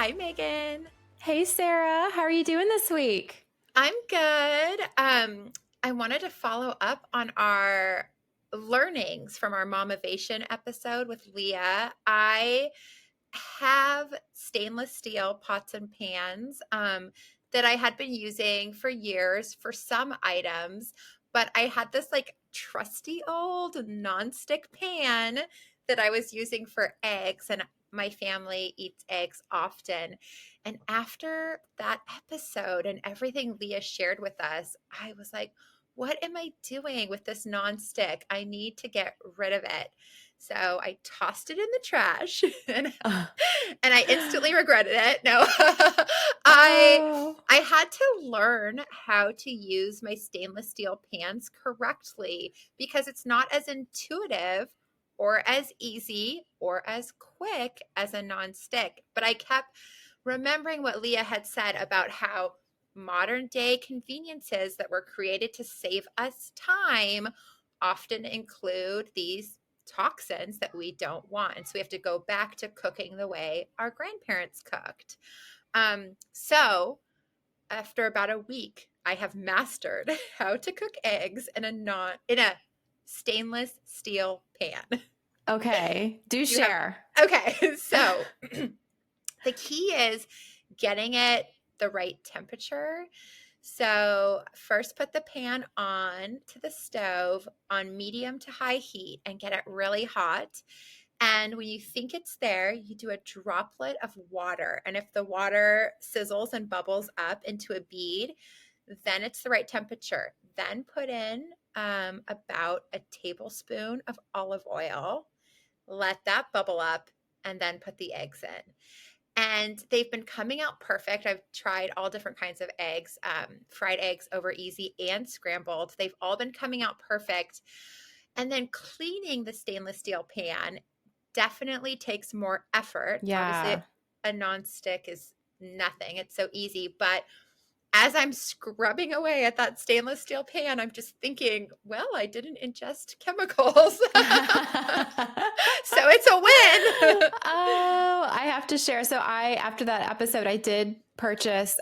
Hi, Megan. Hey, Sarah. How are you doing this week? I'm good. I wanted to follow up on our learnings from our Momovation episode with Leah. I have stainless steel pots and pans that I had been using for years for some items, but I had this like trusty old nonstick pan that I was using for eggs, and my family eats eggs often. And after that episode and everything Leah shared with us, I was like, what am I doing with this nonstick? I need to get rid of it. So I tossed it in the trash and Uh, and I instantly regretted it. No. I oh, I had to learn how to use my stainless steel pans correctly because it's not as intuitive or as easy or as quick as a nonstick. But I kept remembering what Leah had said about how modern day conveniences that were created to save us time often include these toxins that we don't want. And so we have to go back to cooking the way our grandparents cooked. So after about a week, I have mastered how to cook eggs in a stainless steel pan. okay. Do You have share. okay. So the key is getting it the right temperature. So, first put the pan on to the stove on medium to high heat and get it really hot. And when you think it's there, you do a droplet of water. And if the water sizzles and bubbles up into a bead, then it's the right temperature. Then put in about a tablespoon of olive oil, let that bubble up, and then put the eggs in. And they've been coming out perfect. I've tried all different kinds of eggs, fried eggs over easy and scrambled. They've all been coming out perfect. And then cleaning the stainless steel pan definitely takes more effort. Obviously, Yeah. a nonstick is nothing. It's so easy. But as I'm scrubbing away at that stainless steel pan, I'm just thinking, well, I didn't ingest chemicals. So it's a win. Oh, I have to share. So after that episode, I did purchase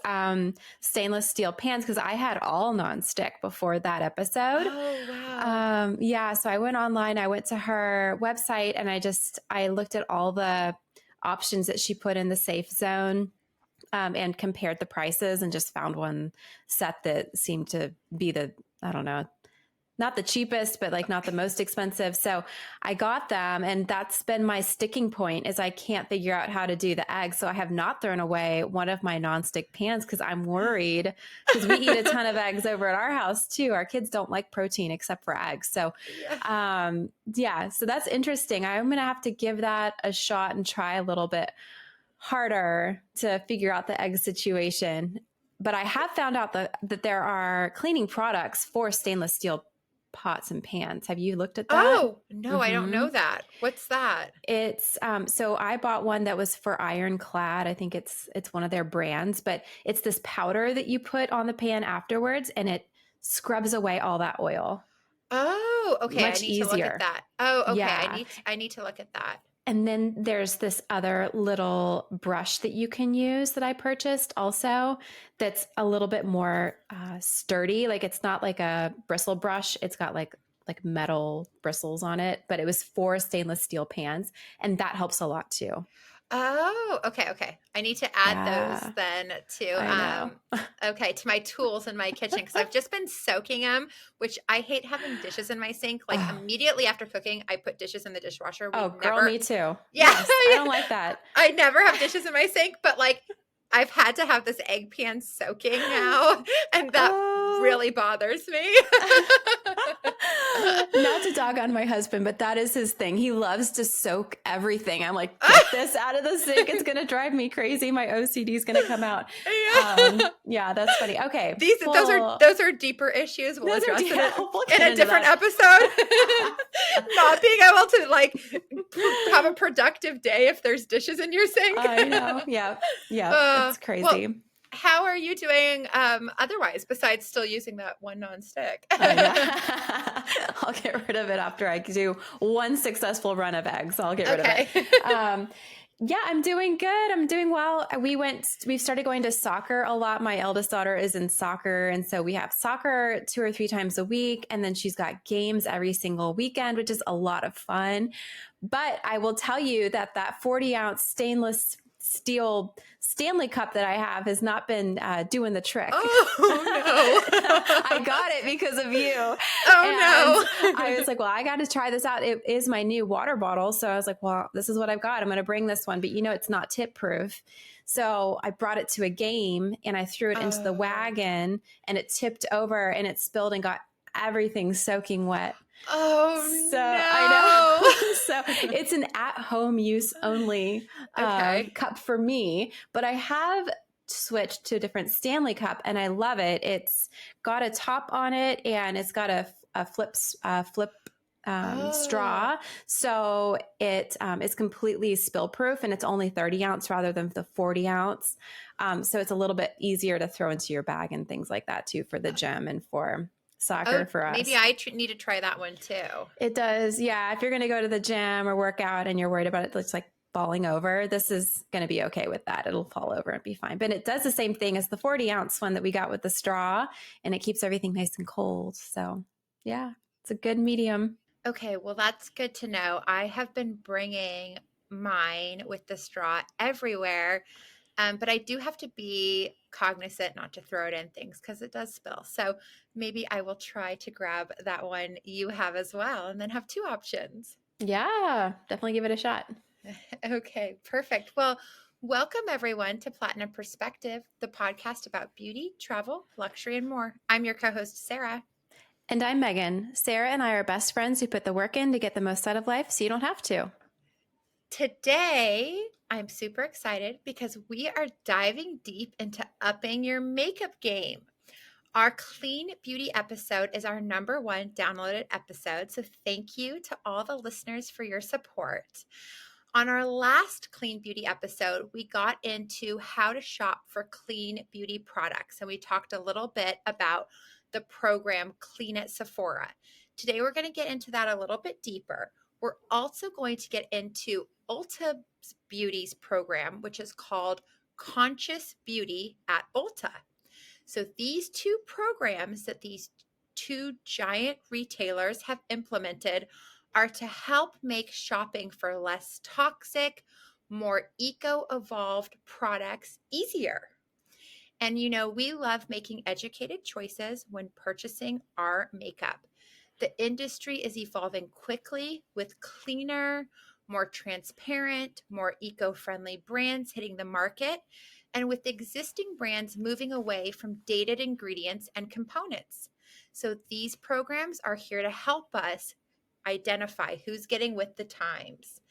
stainless steel pans because I had all nonstick before that episode. Oh, wow. Yeah, so I went online, I went to her website, and I looked at all the options that she put in the safe zone. And compared the prices and just found one set that seemed to be I don't know, not the cheapest, but like not the most expensive. So I got them, and that's been my sticking point is I can't figure out how to do the eggs. So I have not thrown away one of my nonstick pans because I'm worried because we eat a ton of eggs over at our house too. Our kids don't like protein except for eggs. So Yeah. yeah, so that's interesting. I'm going to have to give that a shot and try a little bit harder to figure out the egg situation. But I have found out that there are cleaning products for stainless steel pots and pans. Have you looked at that? Oh, no, I don't know that. What's that? It's so I bought one that was for ironclad. I think it's one of their brands, but it's this powder that you put on the pan afterwards and it scrubs away all that oil. Oh, okay. I Much need to look at easier. that. Oh, okay. Yeah. I need to look at that. And then there's this other little brush that you can use that I purchased also that's a little bit more sturdy. Like it's not like a bristle brush. It's got like metal bristles on it, but it was for stainless steel pans. And that helps a lot too. Oh, okay, okay. I need to add those Yeah, then I know. okay, to my tools in my kitchen because I've just been soaking them, which I hate having dishes in my sink. Like Oh, immediately after cooking, I put dishes in the dishwasher. oh, We girl, never, me too. yeah, Yes, I don't like that. I never have dishes in my sink, but like I've had to have this egg pan soaking now, and that Oh. really bothers me. Not to dog on my husband, but that is his thing. He loves to soak everything. I'm like, get this out of the sink. It's going to drive me crazy. My OCD is going to come out. Yeah. Yeah, that's funny. Okay. Those are deeper issues. We'll those are address deep. We'll in get a into different that. episode. Not being able to like have a productive day if there's dishes in your sink. I know. Yeah. Yeah. It's crazy. Well, how are you doing otherwise besides still using that one nonstick? I know. I'll get rid of it after I do one successful run of eggs. I'll get rid of it. Yeah, I'm doing good. I'm doing well. We've started going to soccer a lot. My eldest daughter is in soccer. And so we have soccer 2 or 3 times a week. And then she's got games every single weekend, which is a lot of fun. But I will tell you that that 40-ounce stainless steel Stanley cup that I have has not been doing the trick. Oh I no. got it because of you. Oh And I no. was like, well, I got to try this out. It is my new water bottle. So I was like, well, this is what I've got. I'm going to bring this one. But it's not tip proof. So I brought it to a game and I threw it into the Oh. wagon and it tipped over and it spilled and got everything soaking wet. So I know. So Oh it's an at-home use only no. Okay. cup for me, but I have switched to a different Stanley cup and I love it. It's got a top on it and it's got a flip Oh. straw. So it is completely spill proof and it's only 30 ounce rather than the 40 ounce. So it's a little bit easier to throw into your bag and things like that too for the gym and for Oh, soccer for maybe us. I need to try that one too. It does. Yeah. If you're going to go to the gym or work out and you're worried about it, it's like falling over, this is going to be okay with that. It'll fall over and be fine. But it does the same thing as the 40-ounce one that we got with the straw and it keeps everything nice and cold. So, yeah, it's a good medium. Okay, well, that's good to know. I have been bringing mine with the straw everywhere, but I do have to be cognizant not to throw it in things because it does spill. So maybe I will try to grab that one you have as well and then have two options. Yeah, definitely give it a shot. Okay, perfect. Well, welcome everyone to Platinum Perspective, the podcast about beauty, travel, luxury, and more. I'm your co host, Sarah. And I'm Megan. Sarah and I are best friends who put the work in to get the most out of life so you don't have to. Today, I'm super excited because we are diving deep into upping your makeup game. Our clean beauty episode is our number one downloaded episode. So, thank you to all the listeners for your support. On our last clean beauty episode, we got into how to shop for clean beauty products. And we talked a little bit about the program Clean at Sephora. Today, we're going to get into that a little bit deeper. We're also going to get into Ulta Beauty's program, which is called Conscious Beauty at Ulta. So these two programs that these two giant retailers have implemented are to help make shopping for less toxic, more eco-evolved products easier. And we love making educated choices when purchasing our makeup. The industry is evolving quickly with cleaner, more transparent, more eco friendly brands hitting the market, and with existing brands moving away from dated ingredients and components. So these programs are here to help us identify who's getting with the times.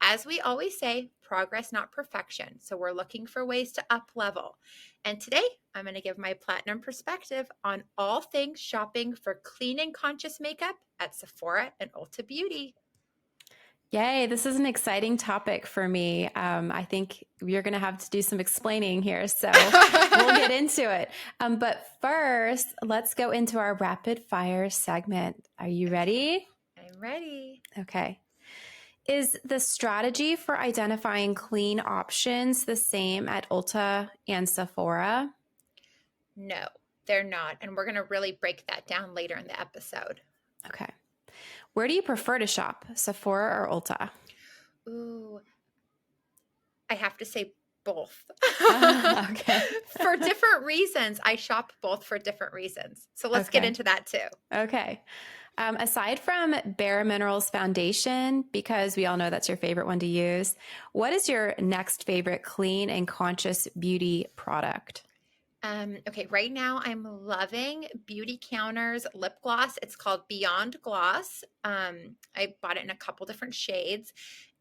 As we always say, progress, not perfection. So we're looking for ways to up level. And today, I'm going to give my platinum perspective on all things shopping for clean and conscious makeup at Sephora and Ulta Beauty. Yay, this is an exciting topic for me. I think you're going to have to do some explaining here. So we'll get into it. But first, let's go into our rapid fire segment. Are you ready? I'm ready. Okay. Is the strategy for identifying clean options the same at Ulta and Sephora? No, they're not. And we're going to really break that down later in the episode. Okay. Where do you prefer to shop, Sephora or Ulta? Ooh, I have to say both. Okay. For different reasons. I shop both for different reasons. So let's get Okay. into that too. Okay. Aside from Bare Minerals Foundation, because we all know that's your favorite one to use, what is your next favorite clean and conscious beauty product? Okay, right now I'm loving Beauty Counter's lip gloss. It's called Beyond Gloss. I bought it in a couple different shades.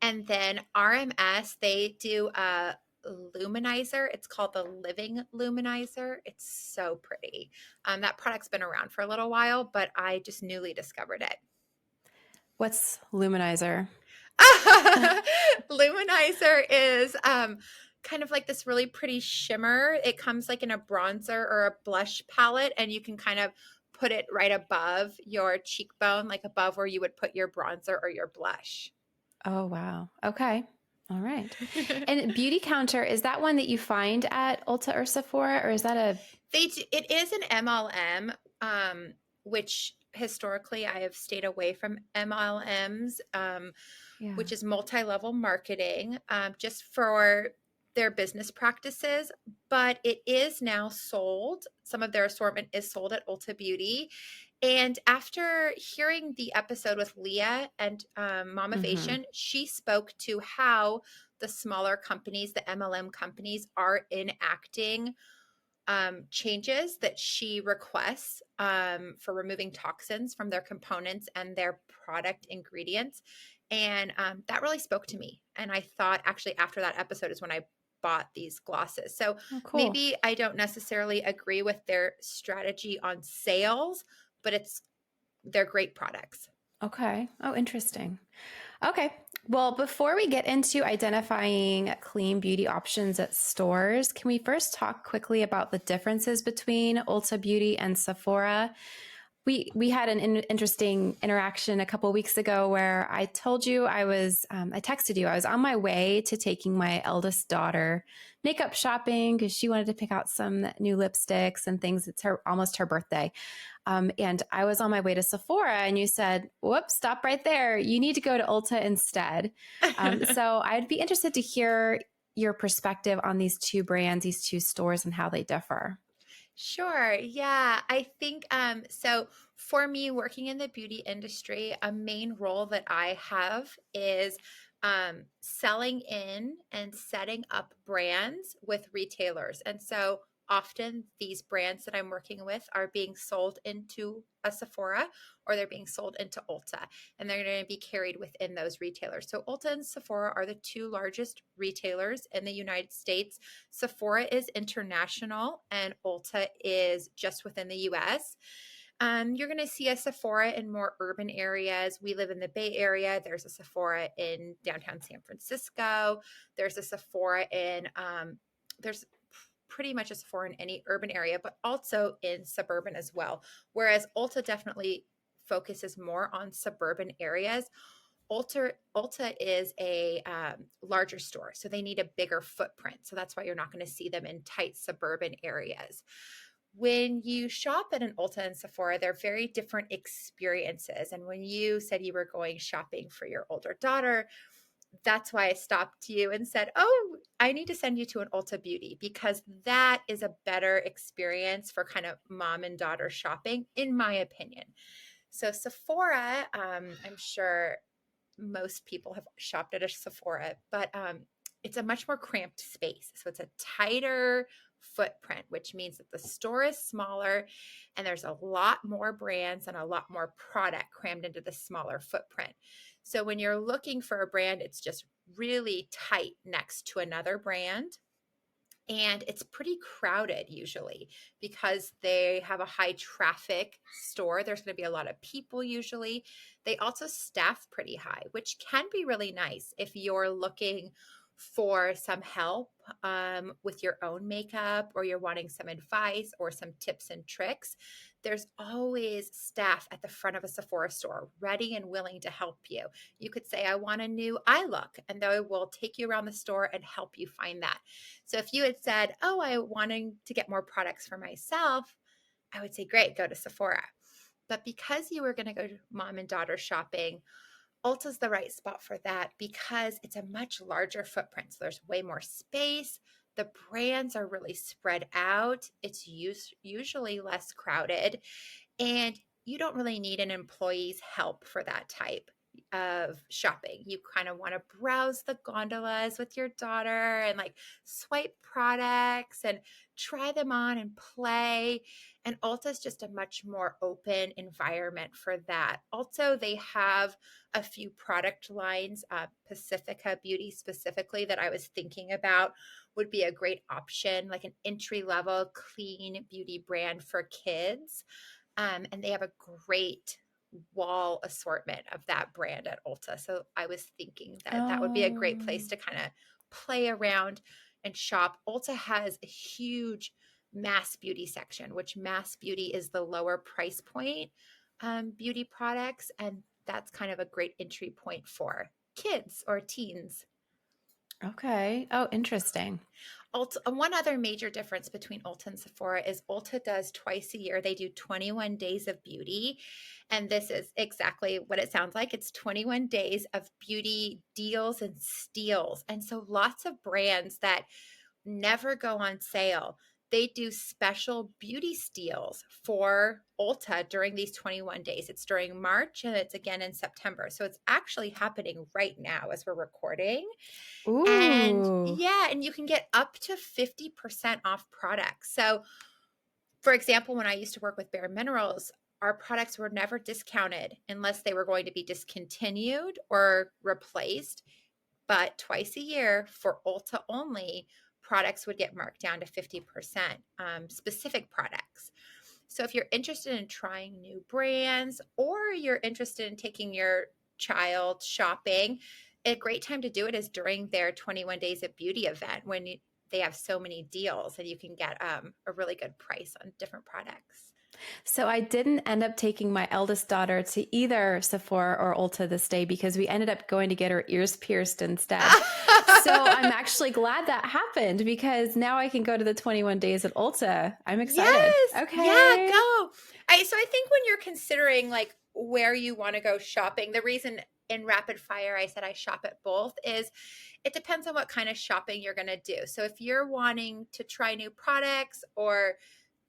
And then RMS, they do a luminizer. It's called the Living Luminizer. It's so pretty. That product's been around for a little while, but I just newly discovered it. What's luminizer? Luminizer is kind of like this really pretty shimmer. It comes like in a bronzer or a blush palette, and you can kind of put it right above your cheekbone, like above where you would put your bronzer or your blush. Oh, wow. Okay. All right. And Beauty Counter, is that one that you find at Ulta or Sephora, or is that a? It is an MLM, which historically I have stayed away from MLMs, Yeah. which is multi-level marketing, just for their business practices. But it is now sold. Some of their assortment is sold at Ulta Beauty. And after hearing the episode with Leah and Mm-hmm. Momivation, she spoke to how the smaller companies, the MLM companies, are enacting changes that she requests for removing toxins from their components and their product ingredients. And that really spoke to me. And I thought actually after that episode is when I bought these glosses. So Oh, cool. maybe I don't necessarily agree with their strategy on sales, but they're great products. Okay. Oh, interesting. Okay. Well, before we get into identifying clean beauty options at stores, can we first talk quickly about the differences between Ulta Beauty and Sephora? We had an interesting interaction a couple weeks ago where I told you I texted you I was on my way to taking my eldest daughter makeup shopping because she wanted to pick out some new lipsticks and things. It's almost her birthday, and I was on my way to Sephora, and you said, "Whoops, stop right there. You need to go to Ulta instead." So I'd be interested to hear your perspective on these two brands, these two stores, and how they differ. Sure. Yeah. I think so for me working in the beauty industry, a main role that I have is selling in and setting up brands with retailers. And so often these brands that I'm working with are being sold into a Sephora or they're being sold into Ulta and they're going to be carried within those retailers. So Ulta and Sephora are the two largest retailers in the United States. Sephora is international and Ulta is just within the US. You're going to see a Sephora in more urban areas. We live in the Bay Area. There's a Sephora in downtown San Francisco. There's a Sephora there's pretty much a Sephora in any urban area, but also in suburban as well. Whereas Ulta definitely focuses more on suburban areas. Ulta is a larger store, so they need a bigger footprint. So that's why you're not going to see them in tight suburban areas. When you shop at an Ulta and Sephora, they're very different experiences. And when you said you were going shopping for your older daughter, that's why I stopped you and said, "Oh, I need to send you to an Ulta Beauty because that is a better experience for kind of mom and daughter shopping, in my opinion." So Sephora, I'm sure most people have shopped at a Sephora, but it's a much more cramped space. So it's a tighter footprint, which means that the store is smaller and there's a lot more brands and a lot more product crammed into the smaller footprint. So when you're looking for a brand, it's just really tight next to another brand. And it's pretty crowded usually because they have a high traffic store. There's going to be a lot of people usually. They also staff pretty high, which can be really nice if you're looking for some help with your own makeup or you're wanting some advice or some tips and tricks. There's always staff at the front of a Sephora store ready and willing to help you. You could say, "I want a new eye look," and they will take you around the store and help you find that. So if you had said, "Oh, I wanting to get more products for myself," I would say, "Great, go to Sephora." But because you were going to go to mom and daughter shopping, Ulta's the right spot for that because it's a much larger footprint. So there's way more space. The brands are really spread out. It's usually less crowded. And you don't really need an employee's help for that type of shopping. You kind of want to browse the gondolas with your daughter and like swipe products and try them on and play. And Ulta is just a much more open environment for that. Also, they have a few product lines, Pacifica Beauty specifically, that I was thinking about would be a great option, like an entry level clean beauty brand for kids. And they have a great wall assortment of that brand at Ulta. So I was thinking that that would be a great Oh, place to kind of play around and shop. Ulta has a huge mass beauty section, which mass beauty is the lower price point beauty products. And that's kind of a great entry point for kids or teens. Okay. Oh, interesting. Ulta, one other major difference between Ulta and Sephora is Ulta does twice a year. They do 21 days of beauty. And this is exactly what it sounds like. It's 21 days of beauty deals and steals. And so lots of brands that never go on sale. They do special beauty steals for Ulta during these 21 days. It's during March and it's again in September. So it's actually happening right now as we're recording. And Ooh. yeah, and you can get up to 50% off products. So, for example, when I used to work with Bare Minerals, our products were never discounted unless they were going to be discontinued or replaced. But twice a year for Ulta only, products would get marked down to 50%, specific products. So if you're interested in trying new brands or you're interested in taking your child shopping, a great time to do it is during their 21 Days of Beauty event when they have so many deals and you can get a really good price on different products. So I didn't end up taking my eldest daughter to either Sephora or Ulta this day because we ended up going to get her ears pierced instead. So I'm actually glad that happened because now I can go to the 21 days at Ulta. I'm excited. Yes. Yeah, Okay. go. So I think when you're considering like where you want to go shopping, the reason in rapid fire I said I shop at both is it depends on what kind of shopping you're going to do. So if you're wanting to try new products or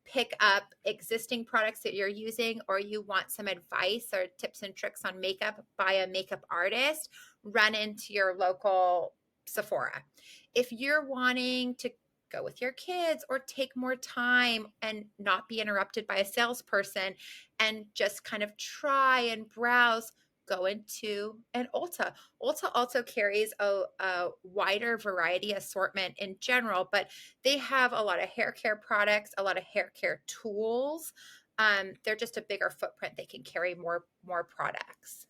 pick up existing products that you're using, or you want some advice or tips and tricks on makeup by a makeup artist, run into your local Sephora. If you're wanting to go with your kids or take more time and not be interrupted by a salesperson and just kind of try and browse, go into an Ulta. Ulta also carries a wider variety assortment in general, but they have a lot of hair care products, a lot of hair care tools. They're just a bigger footprint. They can carry more products.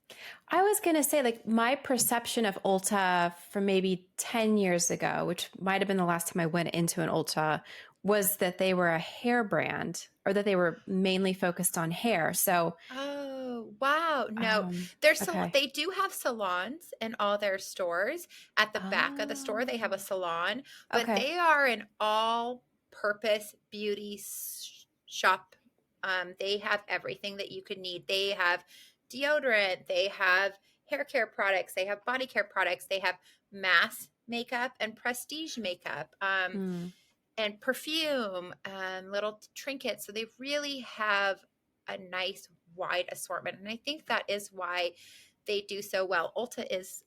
I was going to say, like, my perception of Ulta from maybe 10 years ago, which might have been the last time I went into an Ulta, was that they were a hair brand or that they were mainly focused on hair. So, Oh, wow. No, um, okay. they do have salons in all their stores. At the back of the store, they have a Oh, salon, but okay. they are an all purpose beauty shop. They have everything that you could need. They have deodorant, they have hair care products, they have body care products, they have mass makeup and prestige makeup. Hmm. And perfume, little trinkets. So they really have a nice wide assortment. And I think that is why they do so well. Ulta is,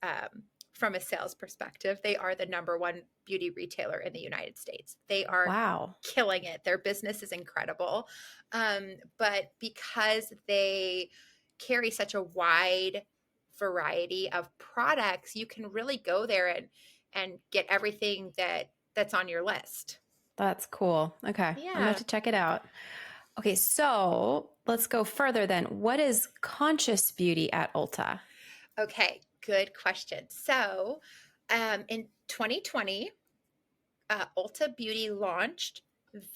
from a sales perspective, they are the number one beauty retailer in the United States. They are Wow. killing it. Their business is incredible. But because they carry such a wide variety of products, you can really go there and get everything that's on your list. That's cool. Okay. I'm going to have Yeah. to check it out. Okay. So let's go further then. What is conscious beauty at Ulta? Okay. Good question. So, in 2020, Ulta Beauty launched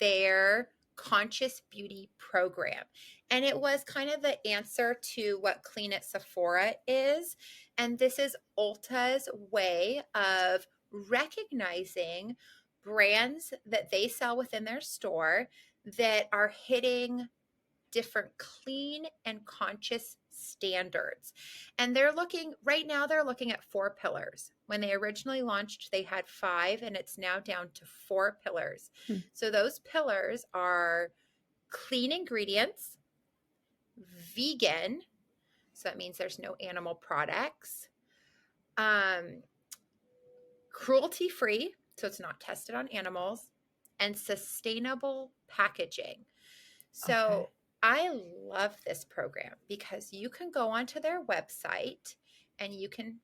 their conscious beauty program. And it was kind of the answer to what Clean at Sephora is. And this is Ulta's way of recognizing brands that they sell within their store that are hitting different clean and conscious standards. And they're looking at four pillars. When they originally launched, they had five, and it's now down to four pillars. Hmm. So those pillars are clean ingredients, vegan, so that means there's no animal products, um, cruelty free, so it's not tested on animals, and sustainable packaging. Okay. So I love this program because you can go onto their website and you can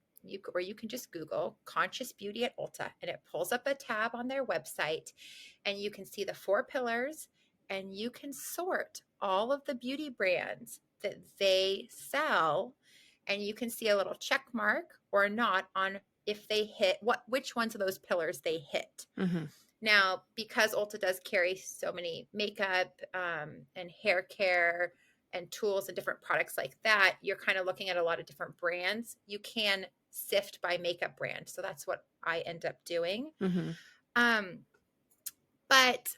just Google conscious beauty at Ulta and it pulls up a tab on their website and you can see the four pillars and you can sort all of the beauty brands that they sell and you can see a little check mark or not on if they hit which ones of those pillars they hit. Hmm. Now, because Ulta does carry so many makeup and hair care and tools and different products like that, you're kind of looking at a lot of different brands. You can sift by makeup brand. So that's what I end up doing. Mm-hmm. Um, but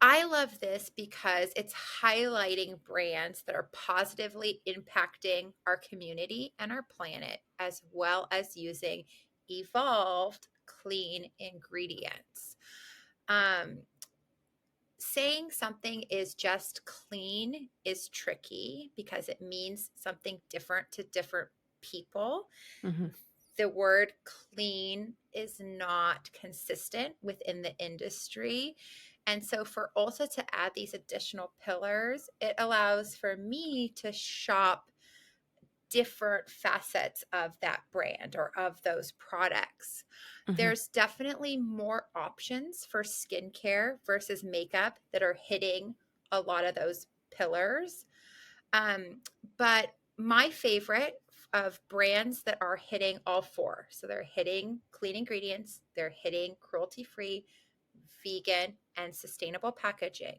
I love this because it's highlighting brands that are positively impacting our community and our planet, as well as using evolved, clean ingredients. Um, Saying something is just clean is tricky because it means something different to different people. Mm-hmm. The word clean is not consistent within the industry. And so for Ulta to add these additional pillars, it allows for me to shop different facets of that brand or of those products. Mm-hmm. There's definitely more options for skincare versus makeup that are hitting a lot of those pillars. But my favorite of brands that are hitting all four. So they're hitting clean ingredients, they're hitting cruelty free, vegan, and sustainable packaging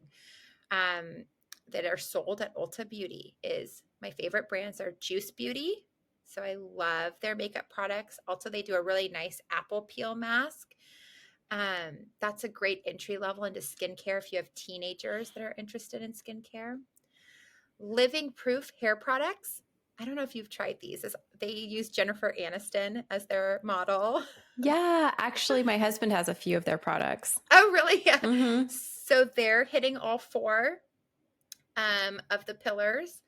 um, that are sold at Ulta Beauty is my favorite brands are Juice Beauty. So I love their makeup products. Also, they do a really nice apple peel mask. That's a great entry level into skincare if you have teenagers that are interested in skincare. Living Proof hair products. I don't know if you've tried these. They use Jennifer Aniston as their model. Yeah, actually, my husband has a few of their products. Oh, really? Yeah. Mm-hmm. So they're hitting all four of the pillars.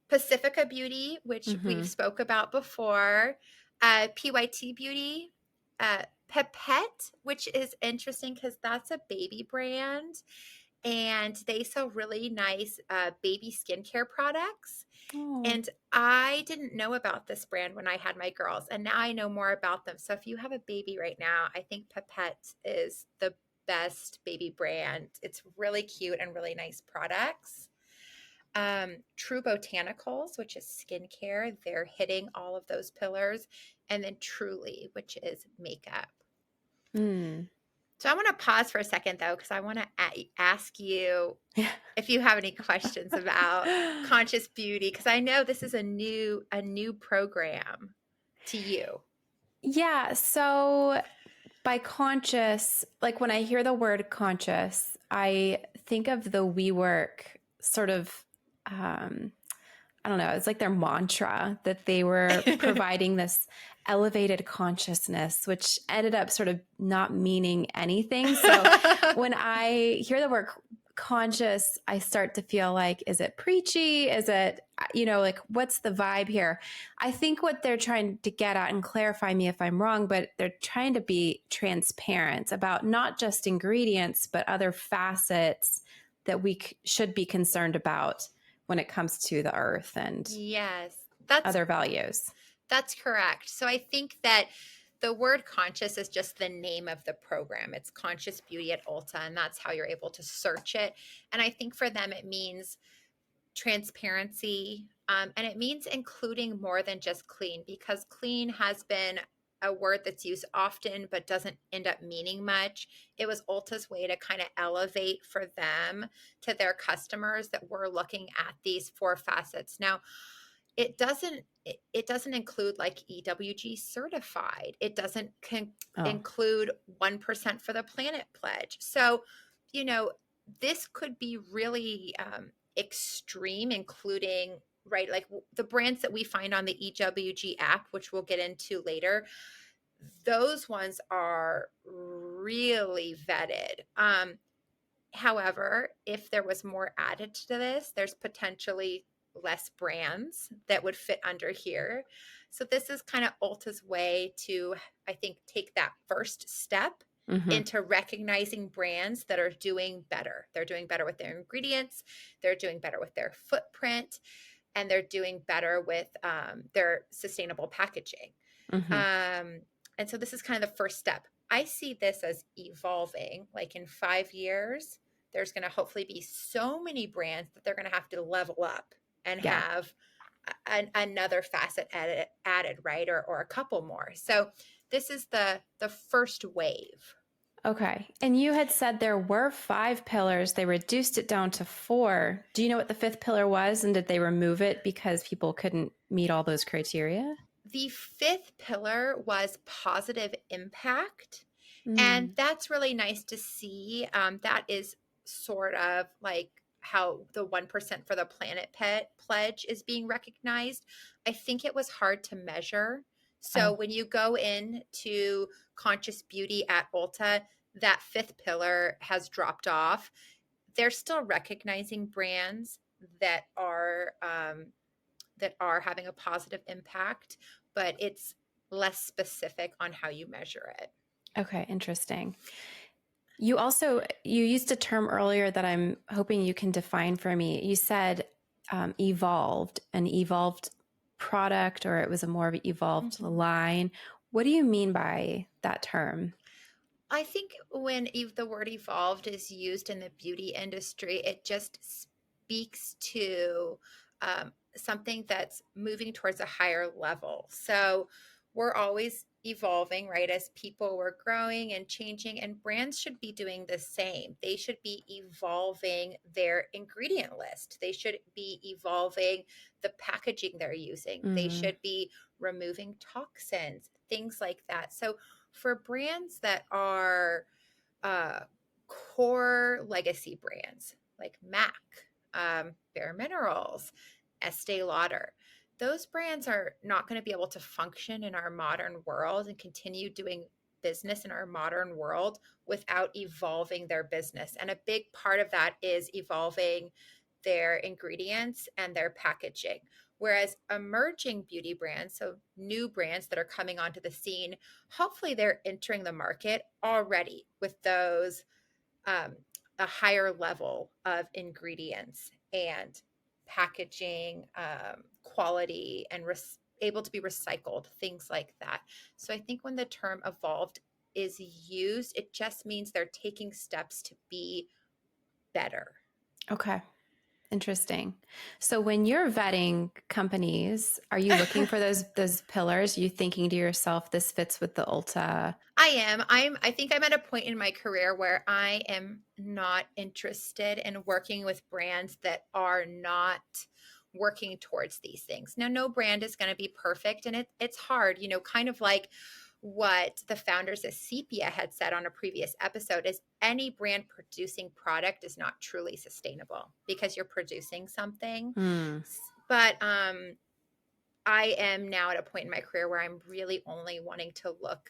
Pacifica Beauty, which Mm-hmm. we've spoke about before. PYT Beauty. Pipette, which is interesting because that's a baby brand. And they sell really nice baby skincare products. Oh. And I didn't know about this brand when I had my girls, and now I know more about them. So if you have a baby right now, I think Pipette is the best baby brand. It's really cute and really nice products. True Botanicals, which is skincare, they're hitting all of those pillars. And then Truly, which is makeup. Mm. So I want to pause for a second though, because I want to ask you Yeah. if you have any questions about conscious beauty, because I know this is a new program to you. Yeah. So by conscious, like when I hear the word conscious, I think of the WeWork sort of, I don't know, it's like their mantra that they were providing this elevated consciousness, which ended up sort of not meaning anything. So when I hear the word conscious, I start to feel like, is it preachy? Is it, like, what's the vibe here? I think what they're trying to get at, and clarify me if I'm wrong, but they're trying to be transparent about not just ingredients, but other facets that we should be concerned about when it comes to the earth and Yes, that's other values. that's correct. So I think that the word conscious is just the name of the program. It's Conscious Beauty at Ulta, and that's how you're able to search it. And I think for them, it means transparency, and it means including more than just clean, because clean has been a word that's used often but doesn't end up meaning much. It was Ulta's way to kind of elevate for them to their customers that we're looking at these four facets. Now, it doesn't include like EWG certified. It doesn't Oh, include 1% for the planet pledge. So, you know, this could be really extreme, including right like the brands that we find on the EWG app, which we'll get into later. Those ones are really vetted. However, if there was more added to this, there's potentially less brands that would fit under here. So this is kind of Ulta's way to, I think, take that first step mm-hmm. into recognizing brands that are doing better. They're doing better with their ingredients, they're doing better with their footprint, and they're doing better with their sustainable packaging. Mm-hmm. And so this is kind of the first step. I see this as evolving. Like in 5 years, there's going to hopefully be so many brands that they're going to have to level up and Yeah. have another facet added, right? Or a couple more. So this is the first wave. Okay. And you had said there were 5 pillars. They reduced it down to 4. Do you know what the 5th pillar was? And did they remove it because people couldn't meet all those criteria? The fifth pillar was positive impact. And Mm. that's really nice to see. That is sort of like how the 1% for the Planet Pet pledge is being recognized. I think it was hard to measure. So Oh, when you go into conscious beauty at Ulta, that fifth pillar has dropped off. They're still recognizing brands that are having a positive impact, but it's less specific on how you measure it. okay. Interesting. You used a term earlier that I'm hoping you can define for me. You said an evolved product, or it was a more of an evolved Mhm. line. What do you mean by that term? I think when the word evolved is used in the beauty industry, it just speaks to something that's moving towards a higher level. So we're always evolving, right? As people, we're growing and changing, and brands should be doing the same. They should be evolving their ingredient list, they should be evolving the packaging they're using, they Mm. should be removing toxins, things like that. So for brands that are uh, core legacy brands like MAC, Bare Minerals, Estee Lauder, those brands are not going to be able to function in our modern world and continue doing business in our modern world without evolving their business. And a big part of that is evolving their ingredients and their packaging. Whereas emerging beauty brands, so new brands that are coming onto the scene, hopefully they're entering the market already with those um, a higher level of ingredients and packaging quality and able to be recycled, things like that. So I think when the term evolved is used, it just means they're taking steps to be better. Okay. Interesting. So when you're vetting companies, are you looking for those pillars? Are you thinking to yourself, this fits with the Ulta? I am. I think I'm at a point in my career where I am not interested in working with brands that are not working towards these things. Now, no brand is going to be perfect, and it's hard, kind of like what the founders of Sepia had said on a previous episode is any brand producing product is not truly sustainable because you're producing something. Hmm. But I am now at a point in my career where I'm really only wanting to look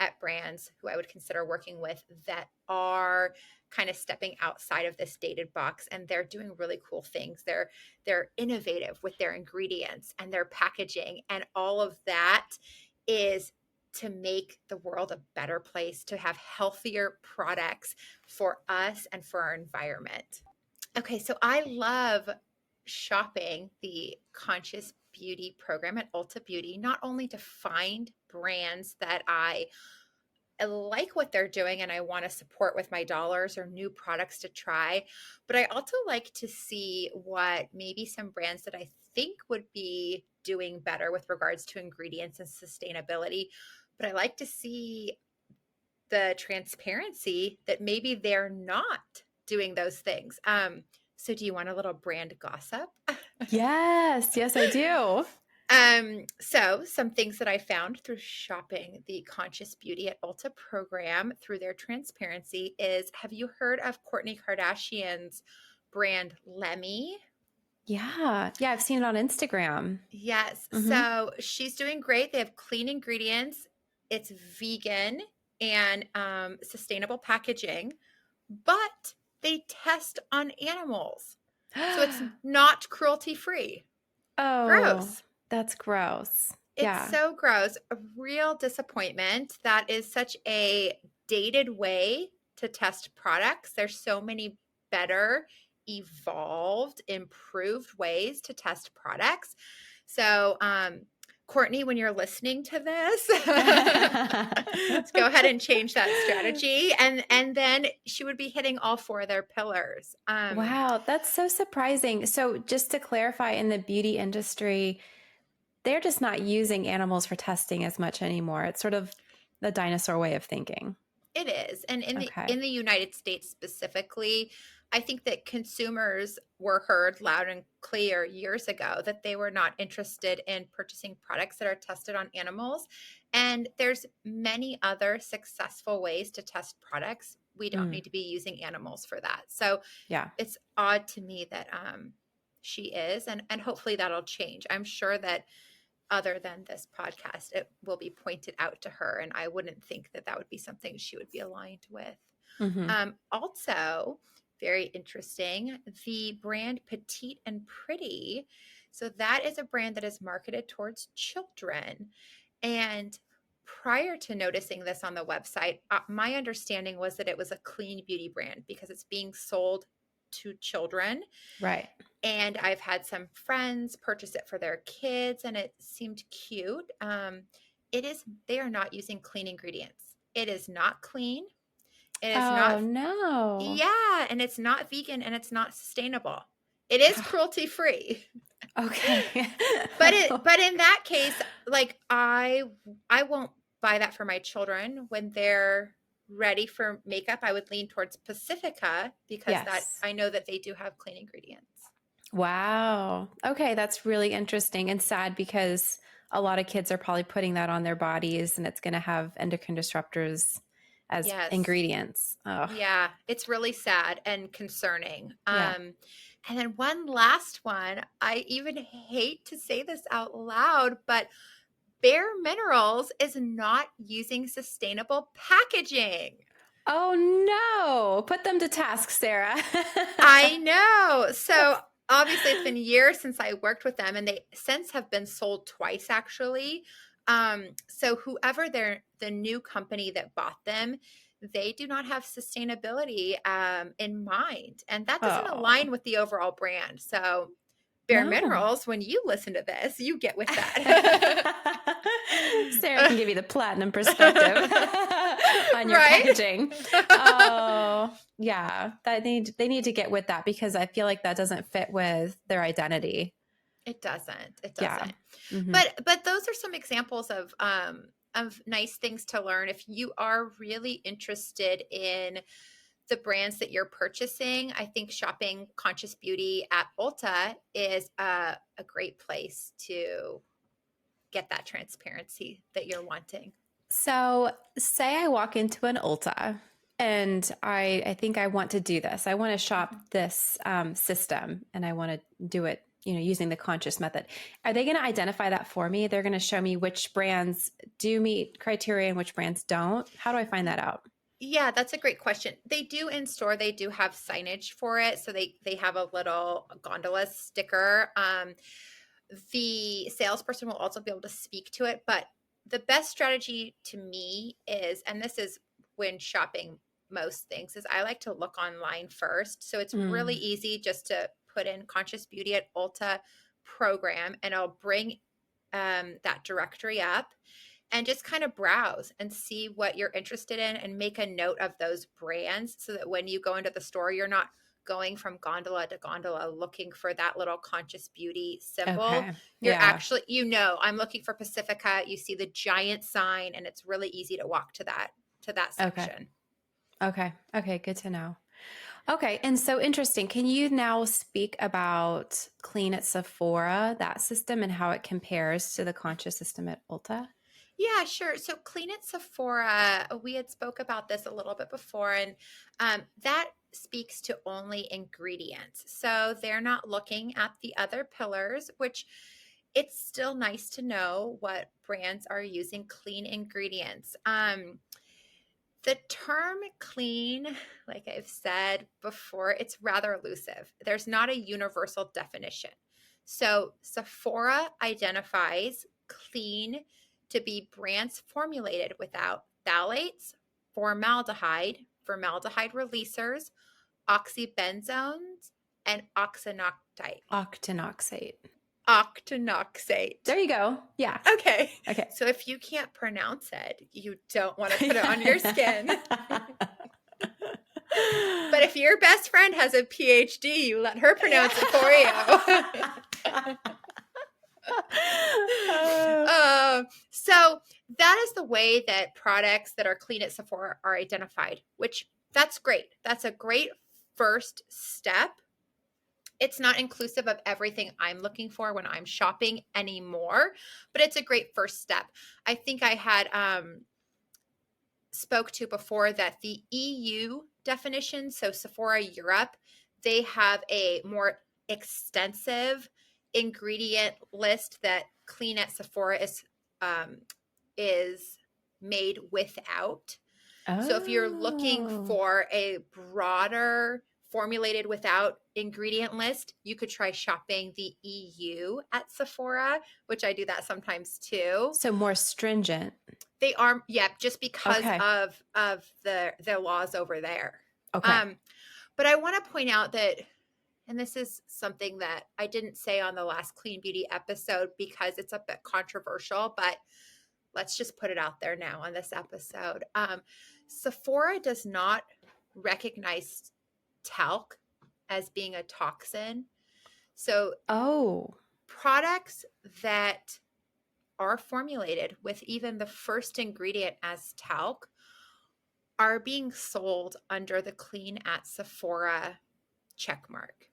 at brands who I would consider working with that are kind of stepping outside of this dated box, and they're doing really cool things. They're innovative with their ingredients and their packaging, and all of that is to make the world a better place, to have healthier products for us and for our environment. Okay, so I love shopping the conscious beauty program at Ulta Beauty, not only to find brands that I like what they're doing and I want to support with my dollars or new products to try, but I also like to see what maybe some brands that I think would be doing better with regards to ingredients and sustainability. But I like to see the transparency that maybe they're not doing those things. So do you want a little brand gossip? Yes, yes, I do. So some things that I found through shopping the Conscious Beauty at Ulta program through their transparency is, have you heard of Kourtney Kardashian's brand Lemmy? Yeah, yeah, I've seen it on Instagram. Yes. Hmm. So she's doing great. They have clean ingredients. It's vegan and sustainable packaging, but they test on animals. So it's not cruelty free. Oh, Gross. that's gross. It's Yeah. so gross. A real disappointment. That is such a dated way to test products. There's so many better, evolved, improved ways to test products. So, Kourtney, when you're listening to this, let's go ahead and change that strategy, and then she would be hitting all four of their pillars. Wow, that's so surprising. So, just to clarify, in the beauty industry, they're just not using animals for testing as much anymore. It's sort of the dinosaur way of thinking. It is, and in the Okay. in the United States specifically, I think that consumers were heard loud and clear years ago that they were not interested in purchasing products that are tested on animals. And there's many other successful ways to test products. We don't Mm, need to be using animals for that. So yeah. it's odd to me that she is, and hopefully that'll change. I'm sure that other than this podcast, it will be pointed out to her, and I wouldn't think that that would be something she would be aligned with. Hmm. Also, very interesting, the brand Petite and Pretty. So that is a brand that is marketed towards children. And prior to noticing this on the website, my understanding was that it was a clean beauty brand because it's being sold to children. Right. And I've had some friends purchase it for their kids, and it seemed cute. It is, they are not using clean ingredients. It is not clean. It is Oh not, no. yeah, and it's not vegan and it's not sustainable. It is Oh, cruelty free. okay. But in that case, like I won't buy that for my children when they're ready for makeup. I would lean towards Pacifica because that Yes. I know that they do have clean ingredients. Wow. Okay, that's really interesting and sad because a lot of kids are probably putting that on their bodies and it's going to have endocrine disruptors as Yes. ingredients. Oh, Yeah, it's really sad and concerning. yeah. And then one last one, I even hate to say this out loud, but Bare Minerals is not using sustainable packaging. Oh no. Put them to task, Sarah. I know. So obviously it's been years since I worked with them, and they since have been sold twice actually. So whoever the new company that bought them, they do not have sustainability in mind, and that doesn't Oh, align with the overall brand. So Bare no. Minerals, when you listen to this, you get with that. Sarah can give you the platinum perspective on your Right? packaging. Oh, yeah. They need to get with that because I feel like that doesn't fit with their identity. It doesn't. It Yeah. doesn't. Hmm. But those are some examples of nice things to learn if you are really interested in the brands that you're purchasing. I think shopping Conscious Beauty at Ulta is a great place to get that transparency that you're wanting. So, say I walk into an Ulta and I think I want to do this. I want to shop Mhm. this system and I want to do it, using the conscious method. Are they going to identify that for me? They're going to show me which brands do meet criteria and which brands don't. How do I find that out? Yeah, that's a great question. They do in store, they do have signage for it. So they have a little gondola sticker. The salesperson will also be able to speak to it, but the best strategy to me is, and this is when shopping most things, is I like to look online first. So it's really Mm, easy just to put in Conscious Beauty at Ulta program, and I'll bring that directory up and just kind of browse and see what you're interested in and make a note of those brands so that when you go into the store, you're not going from gondola to gondola looking for that little Conscious Beauty symbol. okay. You're Yeah. actually, I'm looking for Pacifica. You see the giant sign, and it's really easy to walk to that Okay. section. Okay. Okay. Good to know. Okay. And so interesting. Can you now speak about Clean at Sephora, that system, and how it compares to the conscious system at Ulta? Yeah, sure. So Clean at Sephora, we had spoke about this a little bit before, and that speaks to only ingredients. So they're not looking at the other pillars, which it's still nice to know what brands are using clean ingredients. The term clean, like I've said before, it's rather elusive. There's not a universal definition. So Sephora identifies clean to be brands formulated without phthalates, formaldehyde releasers, oxybenzones, and oxynoctite. Octinoxate. Octinoxate. There you go. Yeah. Okay. Okay. So if you can't pronounce it, you don't want to put it on your skin. But if your best friend has a PhD, you let her pronounce it for you. So that is the way that products that are clean at Sephora are identified, which that's great. That's a great first step. It's not inclusive of everything I'm looking for when I'm shopping anymore, but it's a great first step. I think I had spoke to before that the EU definition, so Sephora Europe, they have a more extensive ingredient list that Clean at Sephora is made without. So if you're looking Oh. for a broader formulated without ingredient list, you could try shopping the EU at Sephora, which I do that sometimes too. So more stringent. They are, yeah, just because Okay. of the laws over there. Okay. But I want to point out that, and this is something that I didn't say on the last Clean Beauty episode because it's a bit controversial, but let's just put it out there now on this episode. Sephora does not recognize talc as being a toxin. So Oh. products that are formulated with even the first ingredient as talc are being sold under the Clean at Sephora checkmark.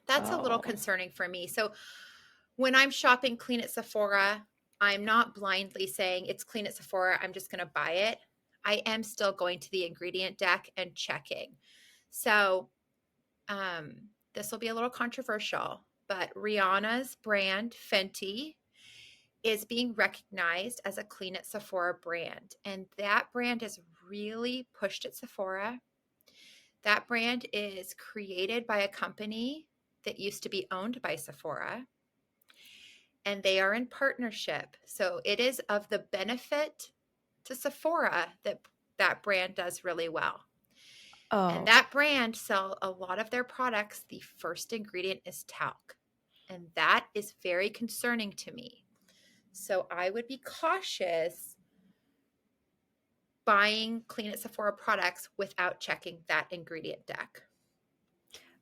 That's a little Oh. concerning for me. So when I'm shopping Clean at Sephora, I'm not blindly saying it's Clean at Sephora, I'm just going to buy it. I am still going to the ingredient deck and checking. So this will be a little controversial, but Rihanna's brand, Fenty, is being recognized as a Clean at Sephora brand. And that brand is really pushed at Sephora. That brand is created by a company that used to be owned by Sephora. And they are in partnership. So it is of the benefit to Sephora that that brand does really well. And Oh. that brand sell a lot of their products. The first ingredient is talc. And that is very concerning to me. So I would be cautious buying Clean at Sephora products without checking that ingredient deck.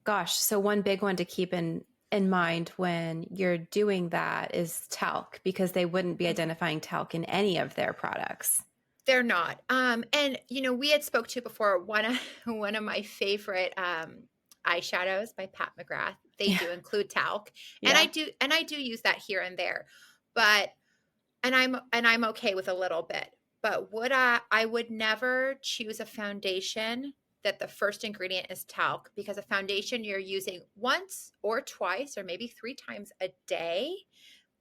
Gosh. So one big one to keep in mind when you're doing that is talc, because they wouldn't be identifying talc in any of their products. They're not. And you know, we had spoke to before one of my favorite eyeshadows by Pat McGrath. They Yeah. do include talc, and Yeah. I do use that here and there, but and I'm okay with a little bit. But I would never choose a foundation that the first ingredient is talc, because a foundation you're using once or twice or maybe 3 times a day,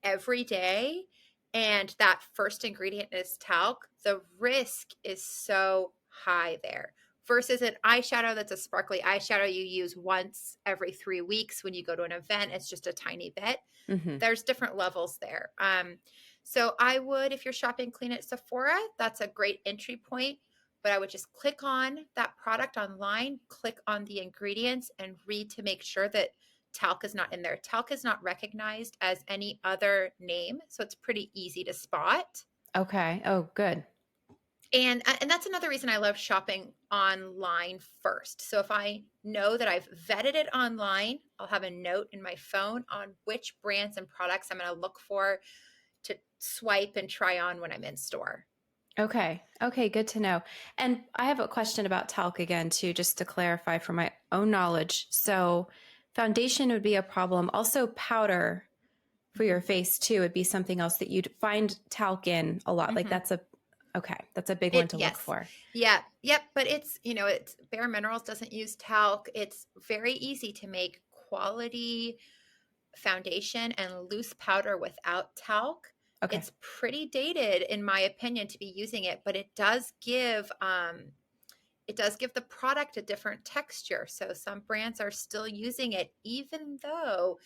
every day, and that first ingredient is talc, the risk is so high there. Versus an eyeshadow that's a sparkly eyeshadow you use once every 3 weeks when you go to an event, it's just a tiny bit. Mm-hmm. There's different levels there. So I would, if you're shopping Clean at Sephora, that's a great entry point. But I would just click on that product online, click on the ingredients, and read to make sure that talc is not in there. Talc is not recognized as any other name, so it's pretty easy to spot. Okay. Oh, good. And that's another reason I love shopping online first. So if I know that I've vetted it online, I'll have a note in my phone on which brands and products I'm going to look for to swipe and try on when I'm in store. Okay. Okay. Good to know. And I have a question about talc again, too, just to clarify for my own knowledge. So foundation would be a problem. Also, powder for your face, too, would be something else that you'd find talc in a lot. Like Mm-hmm. that's a big one to look Yes. for. Yeah. Yep. But it's, it's Bare Minerals doesn't use talc. It's very easy to make quality foundation and loose powder without talc. Okay. It's pretty dated, in my opinion, to be using it, but it does give the product a different texture. So some brands are still using it, even though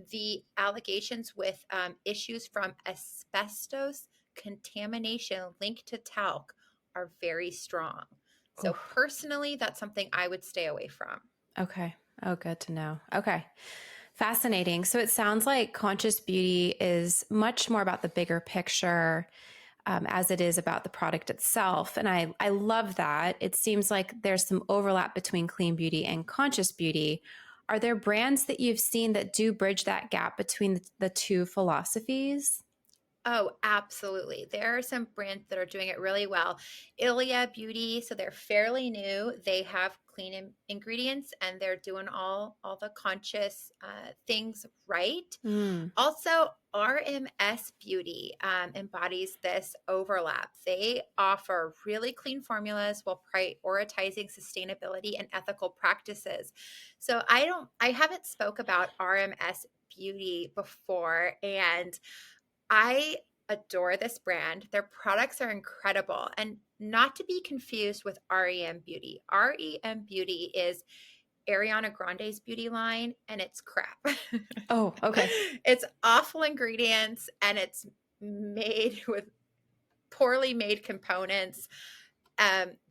the allegations with issues from asbestos contamination linked to talc are very strong. So Oof. personally, that's something I would stay away from. Okay. Oh, good to know. Okay. Fascinating. So it sounds like conscious beauty is much more about the bigger picture, as it is about the product itself. And I love that. It seems like there's some overlap between clean beauty and conscious beauty. Are there brands that you've seen that do bridge that gap between the two philosophies? Oh, absolutely. There are some brands that are doing it really well. Ulta Beauty, so they're fairly new. They have clean ingredients and they're doing all the conscious things right. Mm. Also, RMS Beauty embodies this overlap. They offer really clean formulas while prioritizing sustainability and ethical practices. So I haven't spoke about RMS Beauty before, and I adore this brand. Their products are incredible and not to be confused with REM Beauty. REM Beauty is Ariana Grande's beauty line and it's crap. Oh, okay. It's awful ingredients and it's made with poorly made components.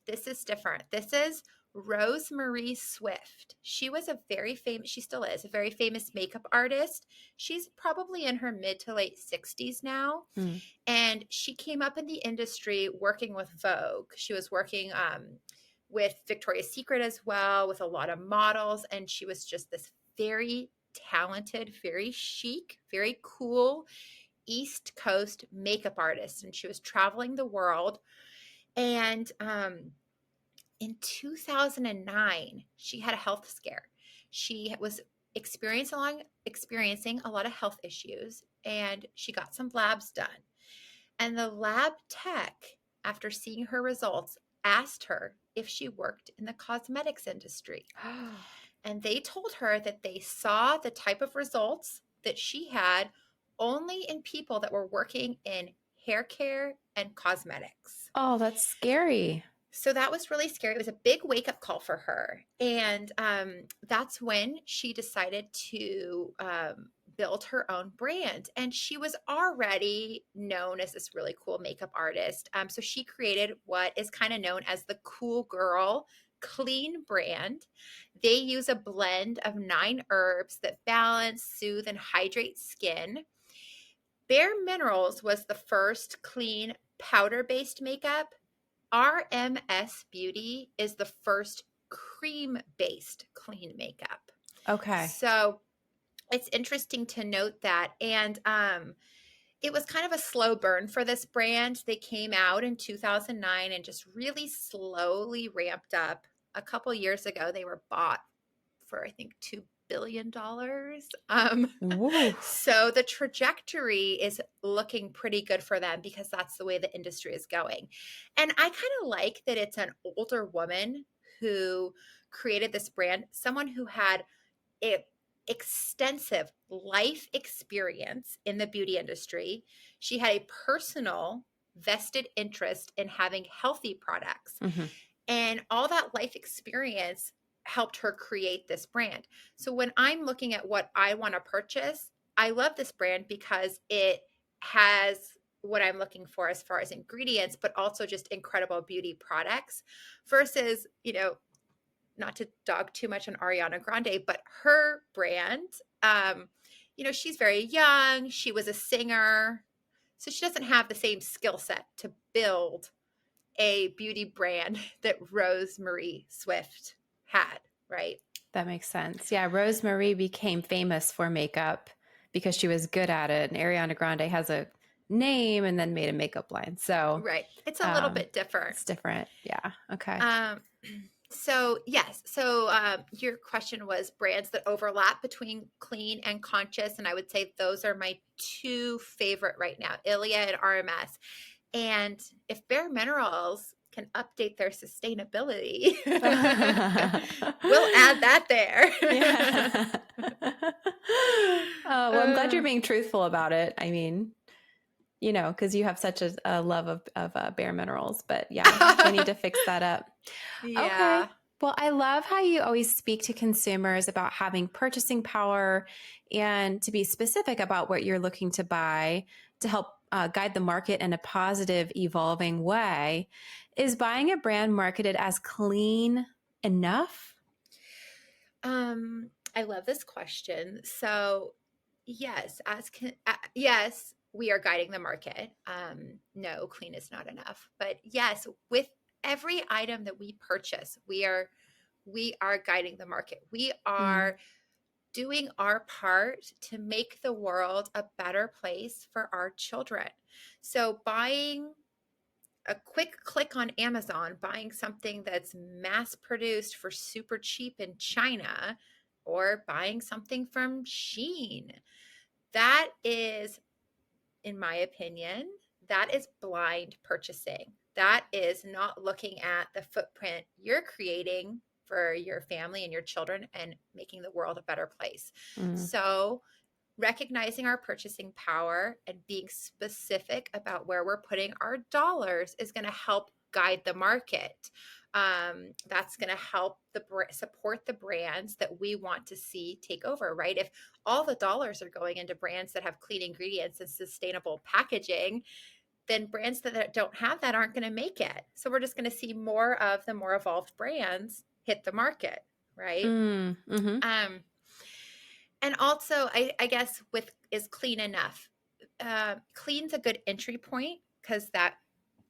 This is different. This is Rosemarie Swift. She was a very famous, she still is, a very famous makeup artist. She's probably in her mid to late 60s now. Mm. And she came up in the industry working with Vogue. She was working with Victoria's Secret as well, with a lot of models. And she was just this very talented, very chic, very cool East Coast makeup artist. And she was traveling the world. And in 2009, she had a health scare. She was experiencing a lot of health issues, and she got some labs done. And the lab tech, after seeing her results, asked her if she worked in the cosmetics industry. And they told her that they saw the type of results that she had only in people that were working in hair care and cosmetics. Oh, that's scary. So that was really scary. It was a big wake up call for her. And that's when she decided to build her own brand. And she was already known as this really cool makeup artist. So she created what is kind of known as the Cool Girl Clean brand. They use a blend of 9 herbs that balance, soothe, and hydrate skin. Bare Minerals was the first clean powder based makeup. RMS Beauty is the first cream-based clean makeup. Okay. So it's interesting to note that. And it was kind of a slow burn for this brand. They came out in 2009 and just really slowly ramped up. A couple years ago, they were bought for, I think, $2 billion. Woo. So the trajectory is looking pretty good for them because that's the way the industry is going. And I kind of like that it's an older woman who created this brand, someone who had a extensive life experience in the beauty industry. She had a personal vested interest in having healthy products. Mm-hmm. And all that life experience helped her create this brand. So when I'm looking at what I want to purchase, I love this brand because it has what I'm looking for as far as ingredients, but also just incredible beauty products versus, not to dog too much on Ariana Grande, but her brand, she's very young. She was a singer. So she doesn't have the same skill set to build a beauty brand that Rosemarie Swift had, right? That makes sense. Yeah, Rosemarie became famous for makeup because she was good at it. And Ariana Grande has a name and then made a makeup line. So Right. It's a little bit different. it's different. Yeah. Okay. So yes. So your question was brands that overlap between clean and conscious. And I would say those are my 2 favorite right now, Ilia and RMS. And if Bare Minerals can update their sustainability, we'll add that there. Yeah. Well, I'm glad you're being truthful about it. I mean, because you have such a love of Bare Minerals, but yeah, we need to fix that up. Yeah. Okay. Well, I love how you always speak to consumers about having purchasing power and to be specific about what you're looking to buy to help guide the market in a positive, evolving way. Is buying a brand marketed as clean enough? I love this question. So, yes, yes, we are guiding the market. No, clean is not enough. But yes, with every item that we purchase, we are guiding the market. We Mm. are doing our part to make the world a better place for our children. So buying a quick click on Amazon, buying something that's mass produced for super cheap in China, or buying something from Shein, that is, in my opinion, that is blind purchasing. That is not looking at the footprint you're creating for your family and your children and making the world a better place. Mm. So, recognizing our purchasing power and being specific about where we're putting our dollars is going to help guide the market. That's going to help support the brands that we want to see take over, right? If all the dollars are going into brands that have clean ingredients and sustainable packaging, then brands that don't have that aren't going to make it. So we're just going to see more of the more evolved brands hit the market, right? Mm. Mm-hmm. And also, I guess with is clean enough? Clean's a good entry point because that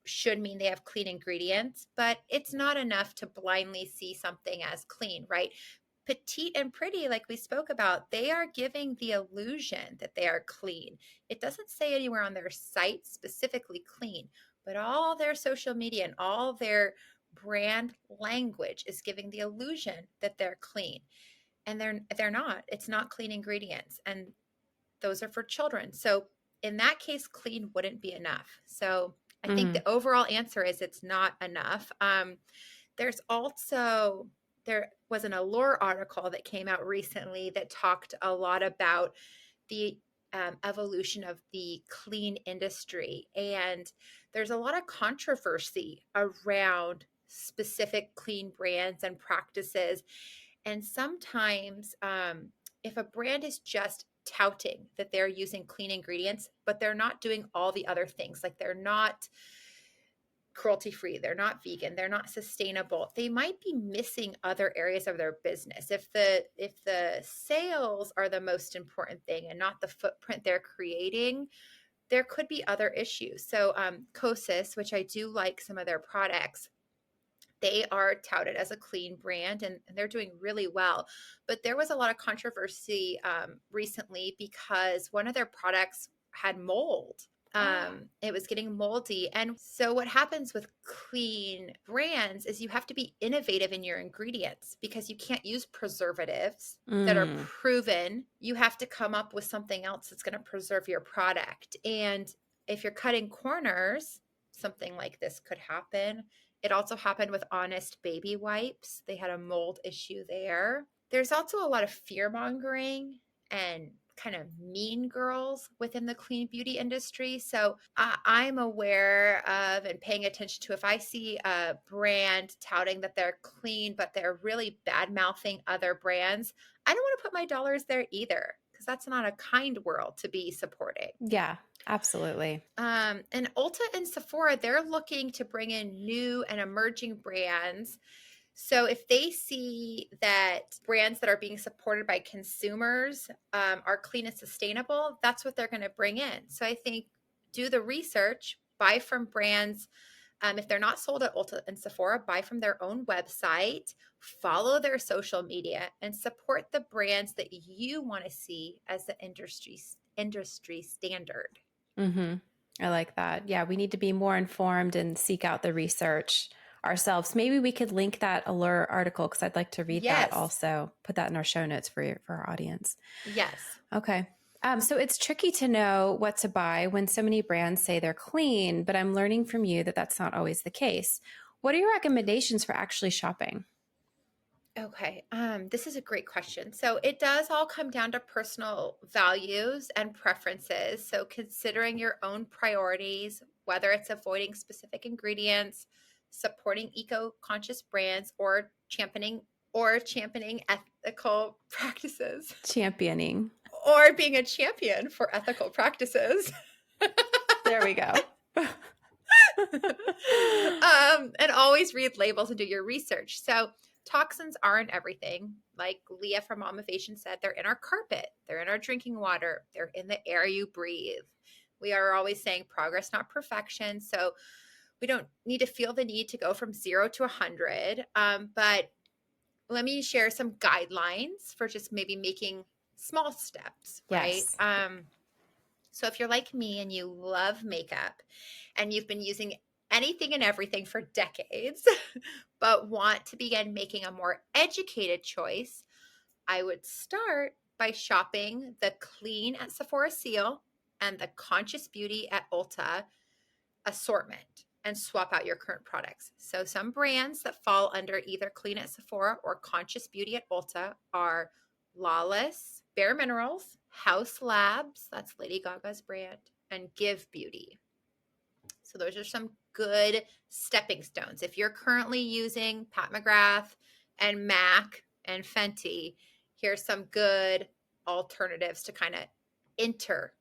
should mean they have clean ingredients, but it's not enough to blindly see something as clean, right? Petite and pretty, like we spoke about, they are giving the illusion that they are clean. It doesn't say anywhere on their site specifically clean, but all their social media and all their brand language is giving the illusion that they're clean, and they're not. It's not clean ingredients, and those are for children. So in that case, clean wouldn't be enough. So I think Mm. the overall answer is it's not enough. There's also there was an Allure article that came out recently that talked a lot about the evolution of the clean industry, and there's a lot of controversy around specific clean brands and practices. And sometimes, if a brand is just touting that they're using clean ingredients, but they're not doing all the other things, like they're not cruelty free, they're not vegan, they're not sustainable, they might be missing other areas of their business. If the sales are the most important thing and not the footprint they're creating, there could be other issues. So Kosas, which I do like some of their products, they are touted as a clean brand, and they're doing really well. But there was a lot of controversy recently because one of their products had mold. It was getting moldy. And so, what happens with clean brands is you have to be innovative in your ingredients because you can't use preservatives that are Mm. proven. You have to come up with something else that's going to preserve your product. And if you're cutting corners, something like this could happen. It also happened with Honest Baby Wipes. They had a mold issue there. There's also a lot of fear mongering and kind of mean girls within the clean beauty industry. So I'm aware of and paying attention to if I see a brand touting that they're clean, but they're really bad mouthing other brands, I don't want to put my dollars there either because that's not a kind world to be supporting. Yeah, absolutely. And Ulta and Sephora, they're looking to bring in new and emerging brands. So if they see that brands that are being supported by consumers are clean and sustainable, that's what they're going to bring in. So I think do the research, buy from brands. If they're not sold at Ulta and Sephora, buy from their own website, follow their social media, and support the brands that you want to see as the industry standard. Mm-hmm. I like that. Yeah, we need to be more informed and seek out the research ourselves. Maybe we could link that Allure article because I'd like to read that Yes. also. Put that in our show notes for our audience. Yes. Okay. So it's tricky to know what to buy when so many brands say they're clean, but I'm learning from you that that's not always the case. What are your recommendations for actually shopping? Okay. This is a great question. So it does all come down to personal values and preferences. So considering your own priorities, whether it's avoiding specific ingredients, supporting eco-conscious brands, or championing ethical practices, Championing. or being a champion for ethical practices. There we go. And always read labels and do your research. So toxins aren't everything. Like Leah from Momivation said, they're in our carpet, they're in our drinking water, they're in the air you breathe. We are always saying progress, not perfection. So we don't need to feel the need to go from 0 to 100. But let me share some guidelines for just maybe making small steps, right? Yes. So if you're like me and you love makeup and you've been using anything and everything for decades, but want to begin making a more educated choice, I would start by shopping the Clean at Sephora Seal and the Conscious Beauty at Ulta assortment and swap out your current products. So some brands that fall under either Clean at Sephora or Conscious Beauty at Ulta are Lawless, Bare Minerals, House Labs, that's Lady Gaga's brand, and Give Beauty. So those are some good stepping stones. If you're currently using Pat McGrath and MAC and Fenty, here's some good alternatives to kind of enter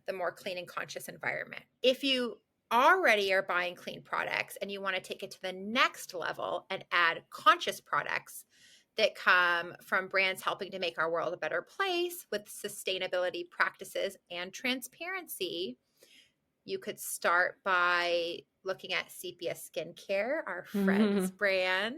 the more clean and conscious environment. If you already are buying clean products and you want to take it to the next level and add conscious products that come from brands helping to make our world a better place with sustainability practices and transparency, you could start by looking at Sepia Skincare, our friend's brand,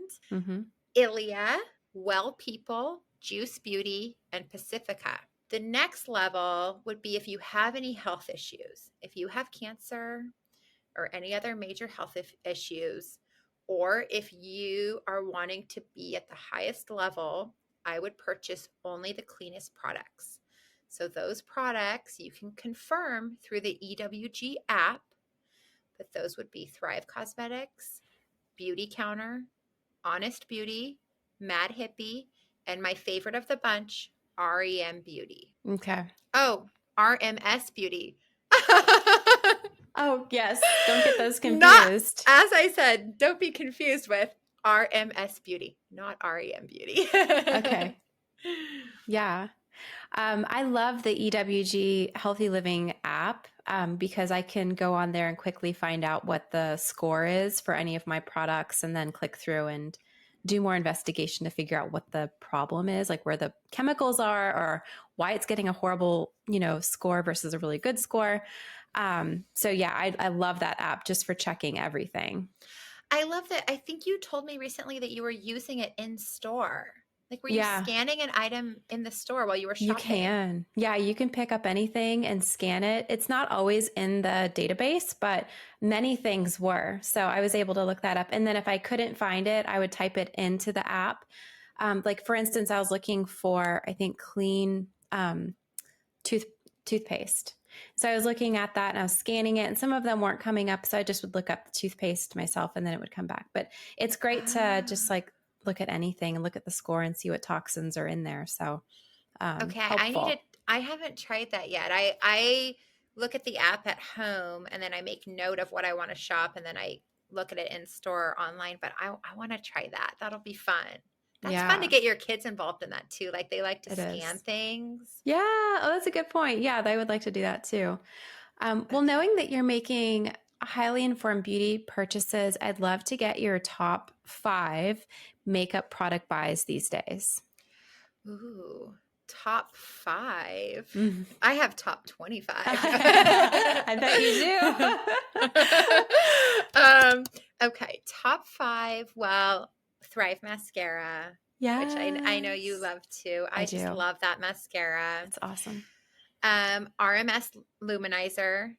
Ilia, Well People, Juice Beauty, and Pacifica. The next level would be if you have any health issues, if you have cancer or any other major health issues, or if you are wanting to be at the highest level, I would purchase only the cleanest products. So those products you can confirm through the EWG app, but those would be Thrive Cosmetics, Beauty Counter, Honest Beauty, Mad Hippie, and my favorite of the bunch, REM Beauty. Okay. Oh, RMS Beauty. Oh, yes. Don't get those confused. Not, as I said, don't be confused with RMS Beauty, not REM Beauty. Okay. Yeah. I love the EWG Healthy Living app because I can go on there and quickly find out what the score is for any of my products and then click through and do more investigation to figure out what the problem is, like where the chemicals are or why it's getting a horrible, score versus a really good score. So yeah, I love that app just for checking everything. I love that. I think you told me recently that you were using it in store. Like, were you Yeah. scanning an item in the store while you were shopping? You can. Yeah, you can pick up anything and scan it. It's not always in the database, but many things were. So I was able to look that up. And then if I couldn't find it, I would type it into the app. Like, for instance, I was looking for, I think, clean toothpaste. So I was looking at that and I was scanning it and some of them weren't coming up. So I just would look up the toothpaste myself and then it would come back. But it's great to just like look at anything and look at the score and see what toxins are in there. So okay, helpful. I haven't tried that yet. I look at the app at home and then I make note of what I want to shop and then I look at it in store or online, but I want to try that. That'll be fun. That's fun to get your kids involved in that too. Like they like to scan things. Yeah. Oh, that's a good point. Yeah, they would like to do that too. Well, knowing that you're making highly informed beauty purchases, I'd love to get your top 5 makeup product buys these days. Ooh, top 5. I have top 25. I bet you do. Okay, top 5. Well, Thrive mascara. Yeah, which I know you love too. I just love that mascara. It's awesome. RMS Luminizer.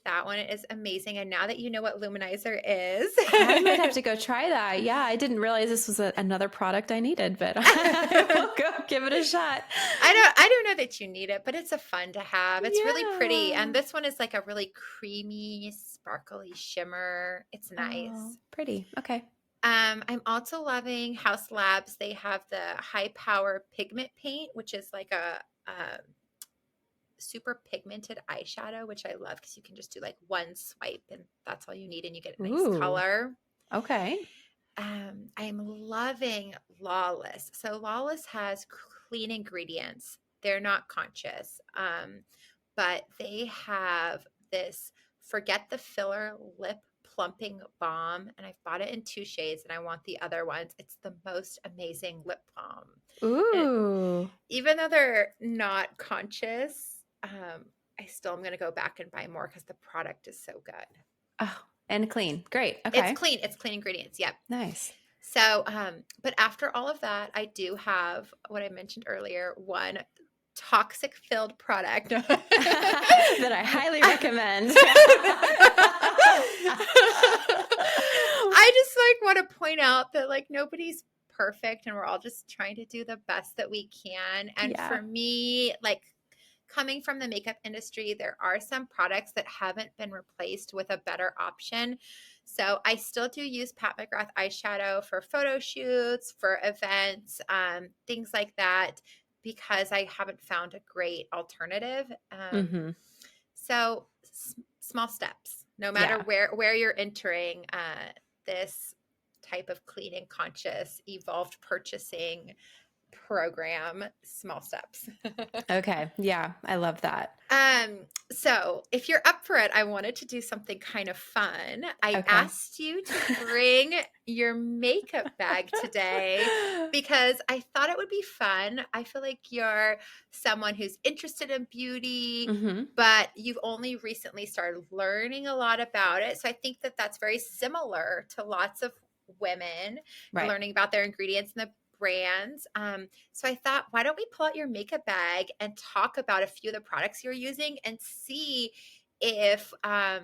That one is amazing. And now that you know what Luminizer is, I might have to go try that. Yeah, I didn't realize this was another product I needed, but I will go give it a shot. I don't know that you need it, but it's a fun to have. It's really pretty. And this one is like a really creamy, sparkly shimmer. It's nice. Oh, pretty. Okay. I'm also loving House Labs. They have the high power pigment paint, which is like a super pigmented eyeshadow, which I love because you can just do like one swipe and that's all you need and you get a nice color. Okay. I'm loving Lawless. So Lawless has clean ingredients. They're not conscious, but they have this Forget the Filler Lip Plumping Balm, and I've bought it in 2 shades and I want the other ones. It's the most amazing lip balm. Ooh. And even though they're not conscious, I still am going to go back and buy more because the product is so good. Oh, and clean. Great. Okay. It's clean. It's clean ingredients. Yep. Nice. So, but after all of that, I do have what I mentioned earlier, one toxic filled product. That I highly recommend. I just like want to point out that like nobody's perfect and we're all just trying to do the best that we can. And Yeah. for me, like coming from the makeup industry, there are some products that haven't been replaced with a better option. So I still do use Pat McGrath eyeshadow for photo shoots, for events, things like that, because I haven't found a great alternative. Hmm. So small steps, no matter Yeah. where you're entering this type of clean and conscious, evolved purchasing program, small steps. Okay. Yeah. I love that. So if you're up for it, I wanted to do something kind of fun. I Okay. asked you to bring your makeup bag today because I thought it would be fun. I feel like you're someone who's interested in beauty, Hmm. but you've only recently started learning a lot about it. So I think that that's very similar to lots of women Right. learning about their ingredients and the brands. So I thought, why don't we pull out your makeup bag and talk about a few of the products you're using and see if I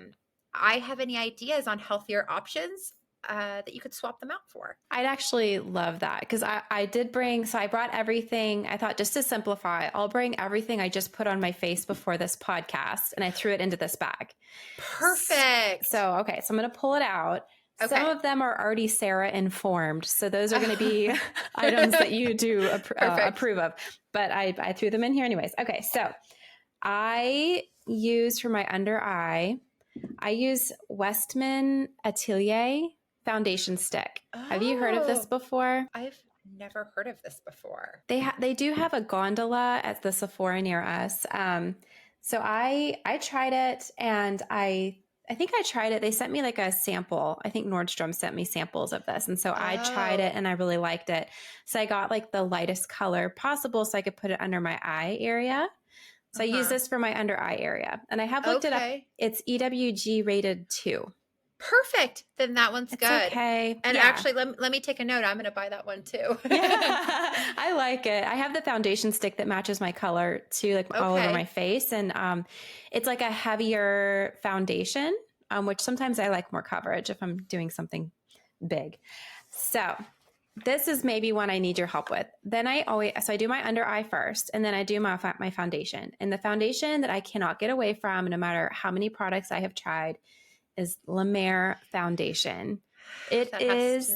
have any ideas on healthier options that you could swap them out for. I'd actually love that because I did bring, so I brought everything. I thought just to simplify, I'll bring everything I just put on my face before this podcast and I threw it into this bag. Perfect. Okay. So I'm going to pull it out. Okay. Some of them are already Sarah informed. So those are going to be items that you do approve of. But I threw them in here anyways. Okay. So I use for my under eye, I use Westman Atelier foundation stick. Have you heard of this before? I've never heard of this before. They do have a gondola at the Sephora near us. So I tried it and I think I tried it. They sent me like a sample. I think Nordstrom sent me samples of this. And so I tried it and I really liked it. So I got like the lightest color possible so I could put it under my eye area. So I use this for my under eye area. And I have looked it up. It's EWG rated 2. Perfect. Then that one's good. Okay. And actually, let me take a note. I'm going to buy that one too. Yeah, I like it. I have the foundation stick that matches my color too, like all over my face. And it's like a heavier foundation, which sometimes I like more coverage if I'm doing something big. So this is maybe one I need your help with. Then I do my under eye first, and then I do my foundation. And the foundation that I cannot get away from, no matter how many products I have tried, is La Mer foundation. It is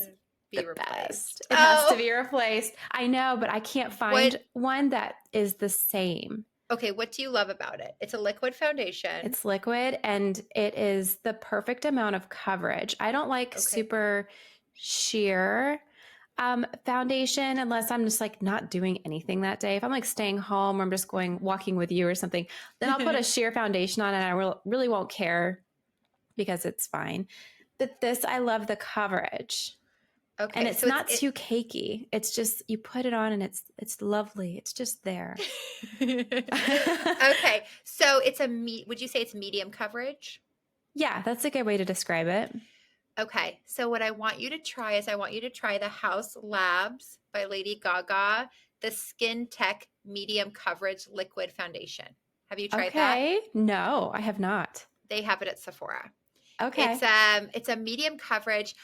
the best. It has to be replaced. I know, but I can't find one that is the same. Okay, what do you love about it? It's a liquid foundation. It's liquid, and it is the perfect amount of coverage. I don't like super sheer foundation unless I'm just like not doing anything that day. If I'm like staying home or I'm just walking with you or something, then I'll put a sheer foundation on and I really won't care because it's fine. But this, I love the coverage. Okay. And it's not too cakey. It's just, you put it on and it's lovely. It's just there. Okay. So would you say it's medium coverage? Yeah, that's a good way to describe it. Okay. So what I want you to try is the House Labs by Lady Gaga, the Skin Tech Medium Coverage Liquid Foundation. Have you tried that? No, I have not. They have it at Sephora. Okay. It's a medium coverage.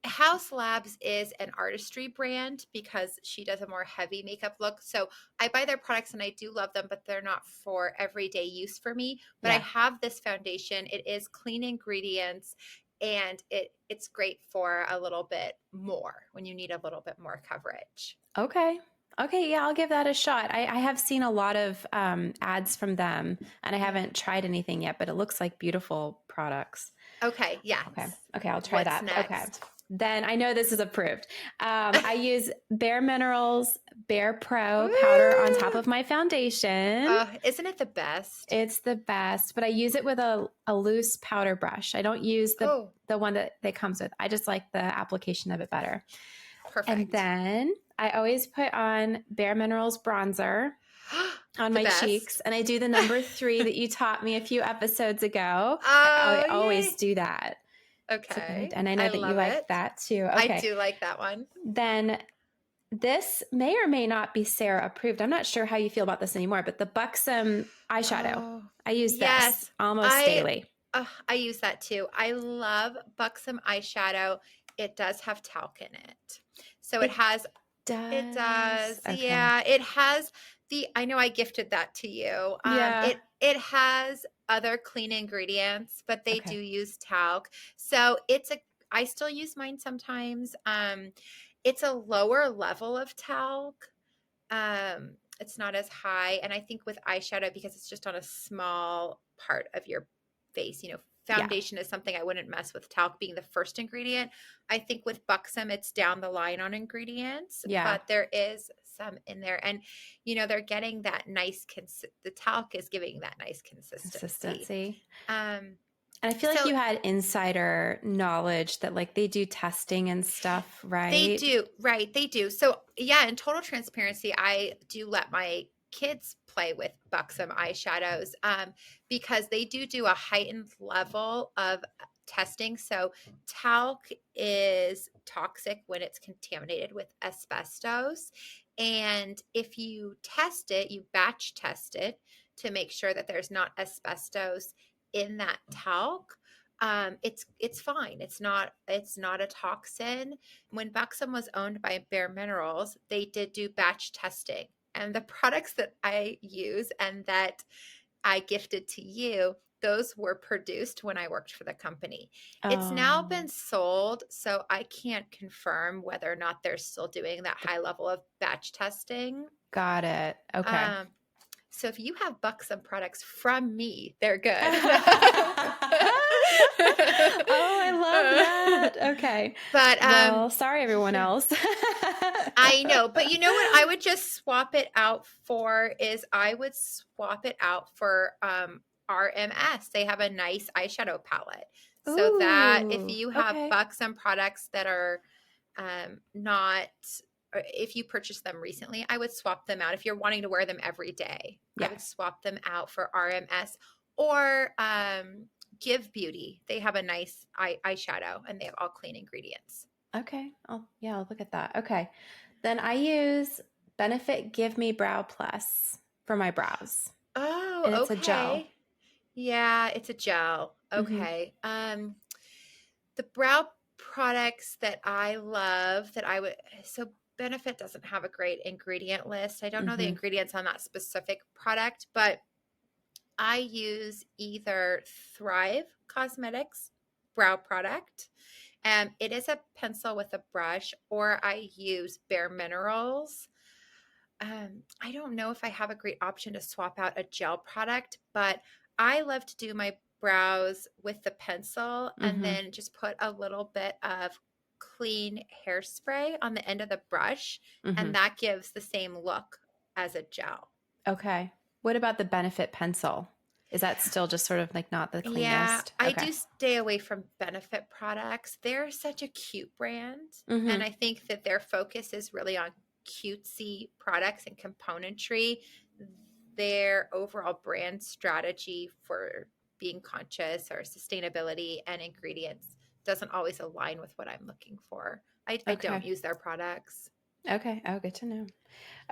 House Labs is an artistry brand because she does a more heavy makeup look. So I buy their products and I do love them, but they're not for everyday use for me. But I have this foundation. It is clean ingredients and it's great for a little bit more when you need a little bit more coverage. Okay. Yeah, I'll give that a shot. I have seen a lot of ads from them and I haven't tried anything yet, but it looks like beautiful products. Okay. Yeah. Okay. I'll try that. Next? Okay. Then I know this is approved. I use Bare Minerals Bare Pro powder on top of my foundation. Isn't it the best? It's the best, but I use it with a loose powder brush. I don't use the one that comes with. I just like the application of it better. Perfect. And then I always put on Bare Minerals bronzer on my cheeks. And I do the number 3 that you taught me a few episodes ago. I always do that. It's a good idea. Okay. And I know I that you love like it. that too. I Okay. do like that one. Then this may or may not be Sarah approved. I'm not sure how you feel about this anymore, but the Buxom eyeshadow. Oh, I use this yes. almost daily. I use that too. I love Buxom eyeshadow. It does have talc in it. So It it does. does. Okay. Yeah, it has I know I gifted that to you. Yeah. It has other clean ingredients, but they do Okay. use talc. So I still use mine sometimes. It's a lower level of talc. It's not as high. And I think with eyeshadow, because it's just on a small part of your face, Yeah. foundation is something I wouldn't mess with, talc being the first ingredient. I think with Buxom, it's down the line on ingredients, Yeah. but there is some in there. And, they're getting that the talc is giving that nice consistency. Consistency. Um, And I feel like so you had insider knowledge that like they do testing and stuff, They right? do, right? They do. So, yeah, in total transparency, I do let my kids play with Buxom eyeshadows because they do a heightened level of testing. So, talc is toxic when it's contaminated with asbestos. And if you test it, you batch test it to make sure that there's not asbestos in that talc. It's fine. It's not a toxin. When Buxom was owned by Bare Minerals, they did do batch testing. And the products that I use and that I gifted to you, those were produced when I worked for the company. It's now Oh, been sold, so I can't confirm whether or not they're still doing that high level of batch testing. got it. Okay. Um, so if you have Buxom products from me, they're good. Oh, I love that. Okay. But Well, sorry everyone yeah. else. I know, but you know what I would just swap it out for is I would swap it out for RMS. They have a nice eyeshadow palette. So that if Ooh, you have okay. Buxom products that are not or if you purchase them recently, I would swap them out. If you're wanting to wear them every day, I Yeah. would swap them out for RMS or Give Beauty. They have a nice eyeshadow and they have all clean ingredients. Okay. I'll look at that. Okay. Then I use Benefit Give Me Brow Plus for my brows. Oh, And it's a gel. okay. Yeah, it's a gel. Mm-hmm. Okay. The brow products that I love that I would so Benefit doesn't have a great ingredient list. I don't know the Mm-hmm. ingredients on that specific product, but I use either Thrive Cosmetics brow product. It is a pencil with a brush, or I use Bare Minerals. I don't know if I have a great option to swap out a gel product, but I love to do my brows with the pencil and Mm-hmm. then just put a little bit of clean hairspray on the end of the brush, Mm-hmm. and that gives the same look as a gel. Okay. What about the Benefit pencil? Is that still just sort of like not the Yeah, cleanest? I Okay. do stay away from Benefit products. They're such a cute brand, and Mm-hmm. I think that their focus is really on cutesy products and componentry. Their overall brand strategy for being conscious or sustainability and ingredients doesn't always align with what I'm looking for. I don't Okay. use their products. Okay. Oh, good to know.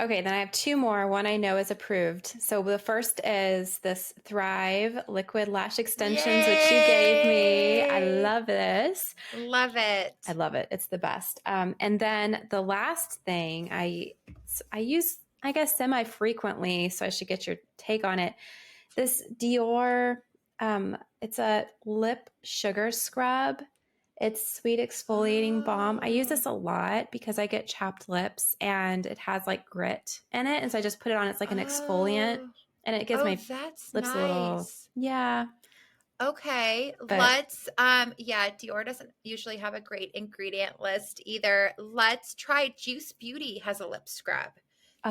Okay, then I have two more. One I know is approved. So the first is this Thrive Liquid Lash Extensions, which you gave me. I Yay! love this. Love I it. love it. It's the best. And then the last thing I use, I guess, semi frequently. So I should get your take on it. This Dior, it's a lip sugar scrub. It's sweet exfoliating balm. I use Oh, this a lot because I get chapped lips and it has like grit in it. And so I just put it on. It's like an exfoliant oh. and it gives Oh, my that's lips a little, nice. yeah. Okay, But yeah, Dior doesn't usually have a great ingredient list either. Let's try Juice Beauty has a lip scrub.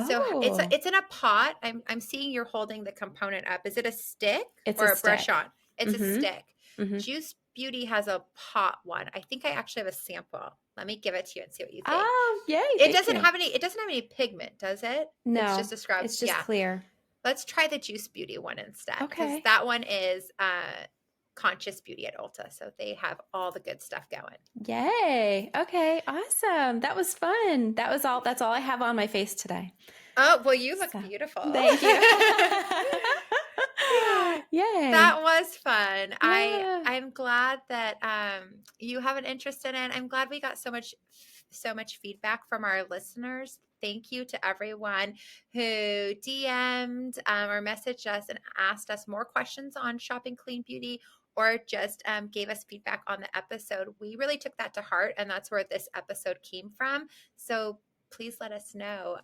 So oh, it's in a pot. I'm seeing you're holding the component up. Is it a stick it's a or a brush stick. on? It's a Mm-hmm. stick. Mm-hmm. Juice Beauty has a pot one. I think I actually have a sample. Let me give it to you and see what you think. Oh, yay. Thank you. It doesn't have any pigment, does it? It's No, just a scrub. it's just Yeah. clear. Let's try the Juice Beauty one instead because Okay. that one is conscious beauty at Ulta. So they have all the good stuff going. Yay. Okay. Awesome. That was fun. That's all I have on my face today. Oh, well, you look So, beautiful. thank you. Yay. That was fun. Yeah. I'm glad that you have an interest in it. I'm glad we got so much feedback from our listeners. Thank you to everyone who DM'd or messaged us and asked us more questions on shopping clean beauty, or just gave us feedback on the episode. We really took that to heart, and that's where this episode came from. So please let us know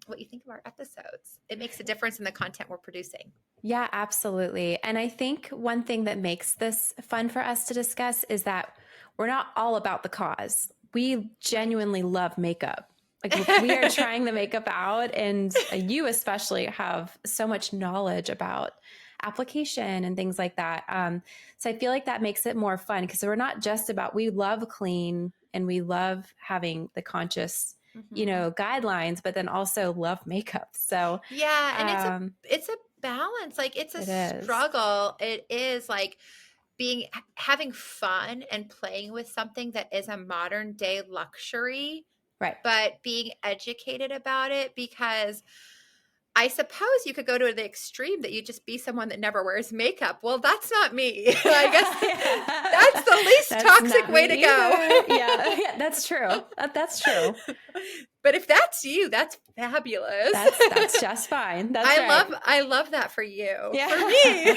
what you think of our episodes. It makes a difference in the content we're producing. Yeah, absolutely. And I think one thing that makes this fun for us to discuss is that we're not all about the cause. We genuinely love makeup. Like, we are trying the makeup out, and you especially have so much knowledge about application and things like that. So I feel like that makes it more fun, because we're not just about, we love clean and we love having the conscious, guidelines, but then also love makeup. So yeah, and it's a balance. Like, it's a struggle. It is like having fun and playing with something that is a modern day luxury, right, but being educated about it, because I suppose you could go to the extreme that you just be someone that never wears makeup. Well, that's not me. I guess that's the least toxic way to go. Yeah, that's true. That's true. But if that's you, that's fabulous. That's just fine. I love that for you. Yeah. For me.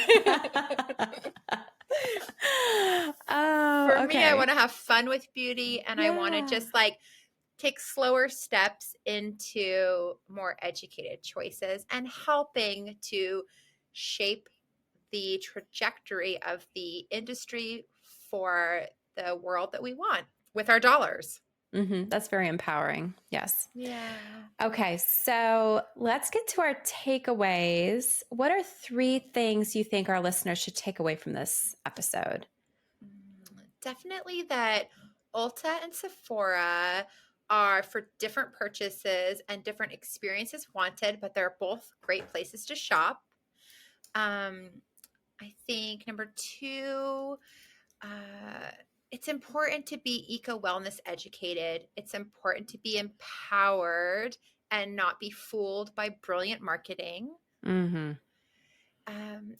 For me, I want to have fun with beauty, and I want to just like take slower steps into more educated choices and helping to shape the trajectory of the industry for the world that we want with our dollars. Mm-hmm. That's very empowering. Yes. Yeah. Okay. So let's get to our takeaways. What are 3 things you think our listeners should take away from this episode? Definitely that Ulta and Sephora are for different purchases and different experiences wanted, but they're both great places to shop. I think number 2, it's important to be eco-wellness educated. It's important to be empowered and not be fooled by brilliant marketing. Mm-hmm.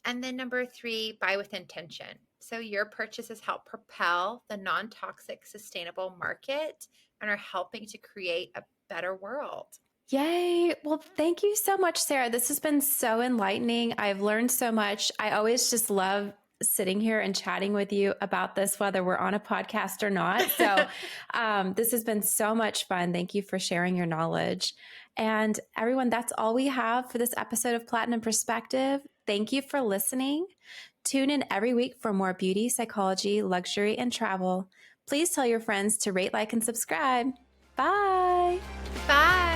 And then number 3, buy with intention. So your purchases help propel the non-toxic, sustainable market and are helping to create a better world. Yay. Well, thank you so much, Sarah. This has been so enlightening. I've learned so much. I always just love sitting here and chatting with you about this, whether we're on a podcast or not. So this has been so much fun. Thank you for sharing your knowledge. And everyone, that's all we have for this episode of Platinum Perspective. Thank you for listening. Tune in every week for more beauty, psychology, luxury, and travel. Please tell your friends to rate, like, and subscribe. Bye. Bye.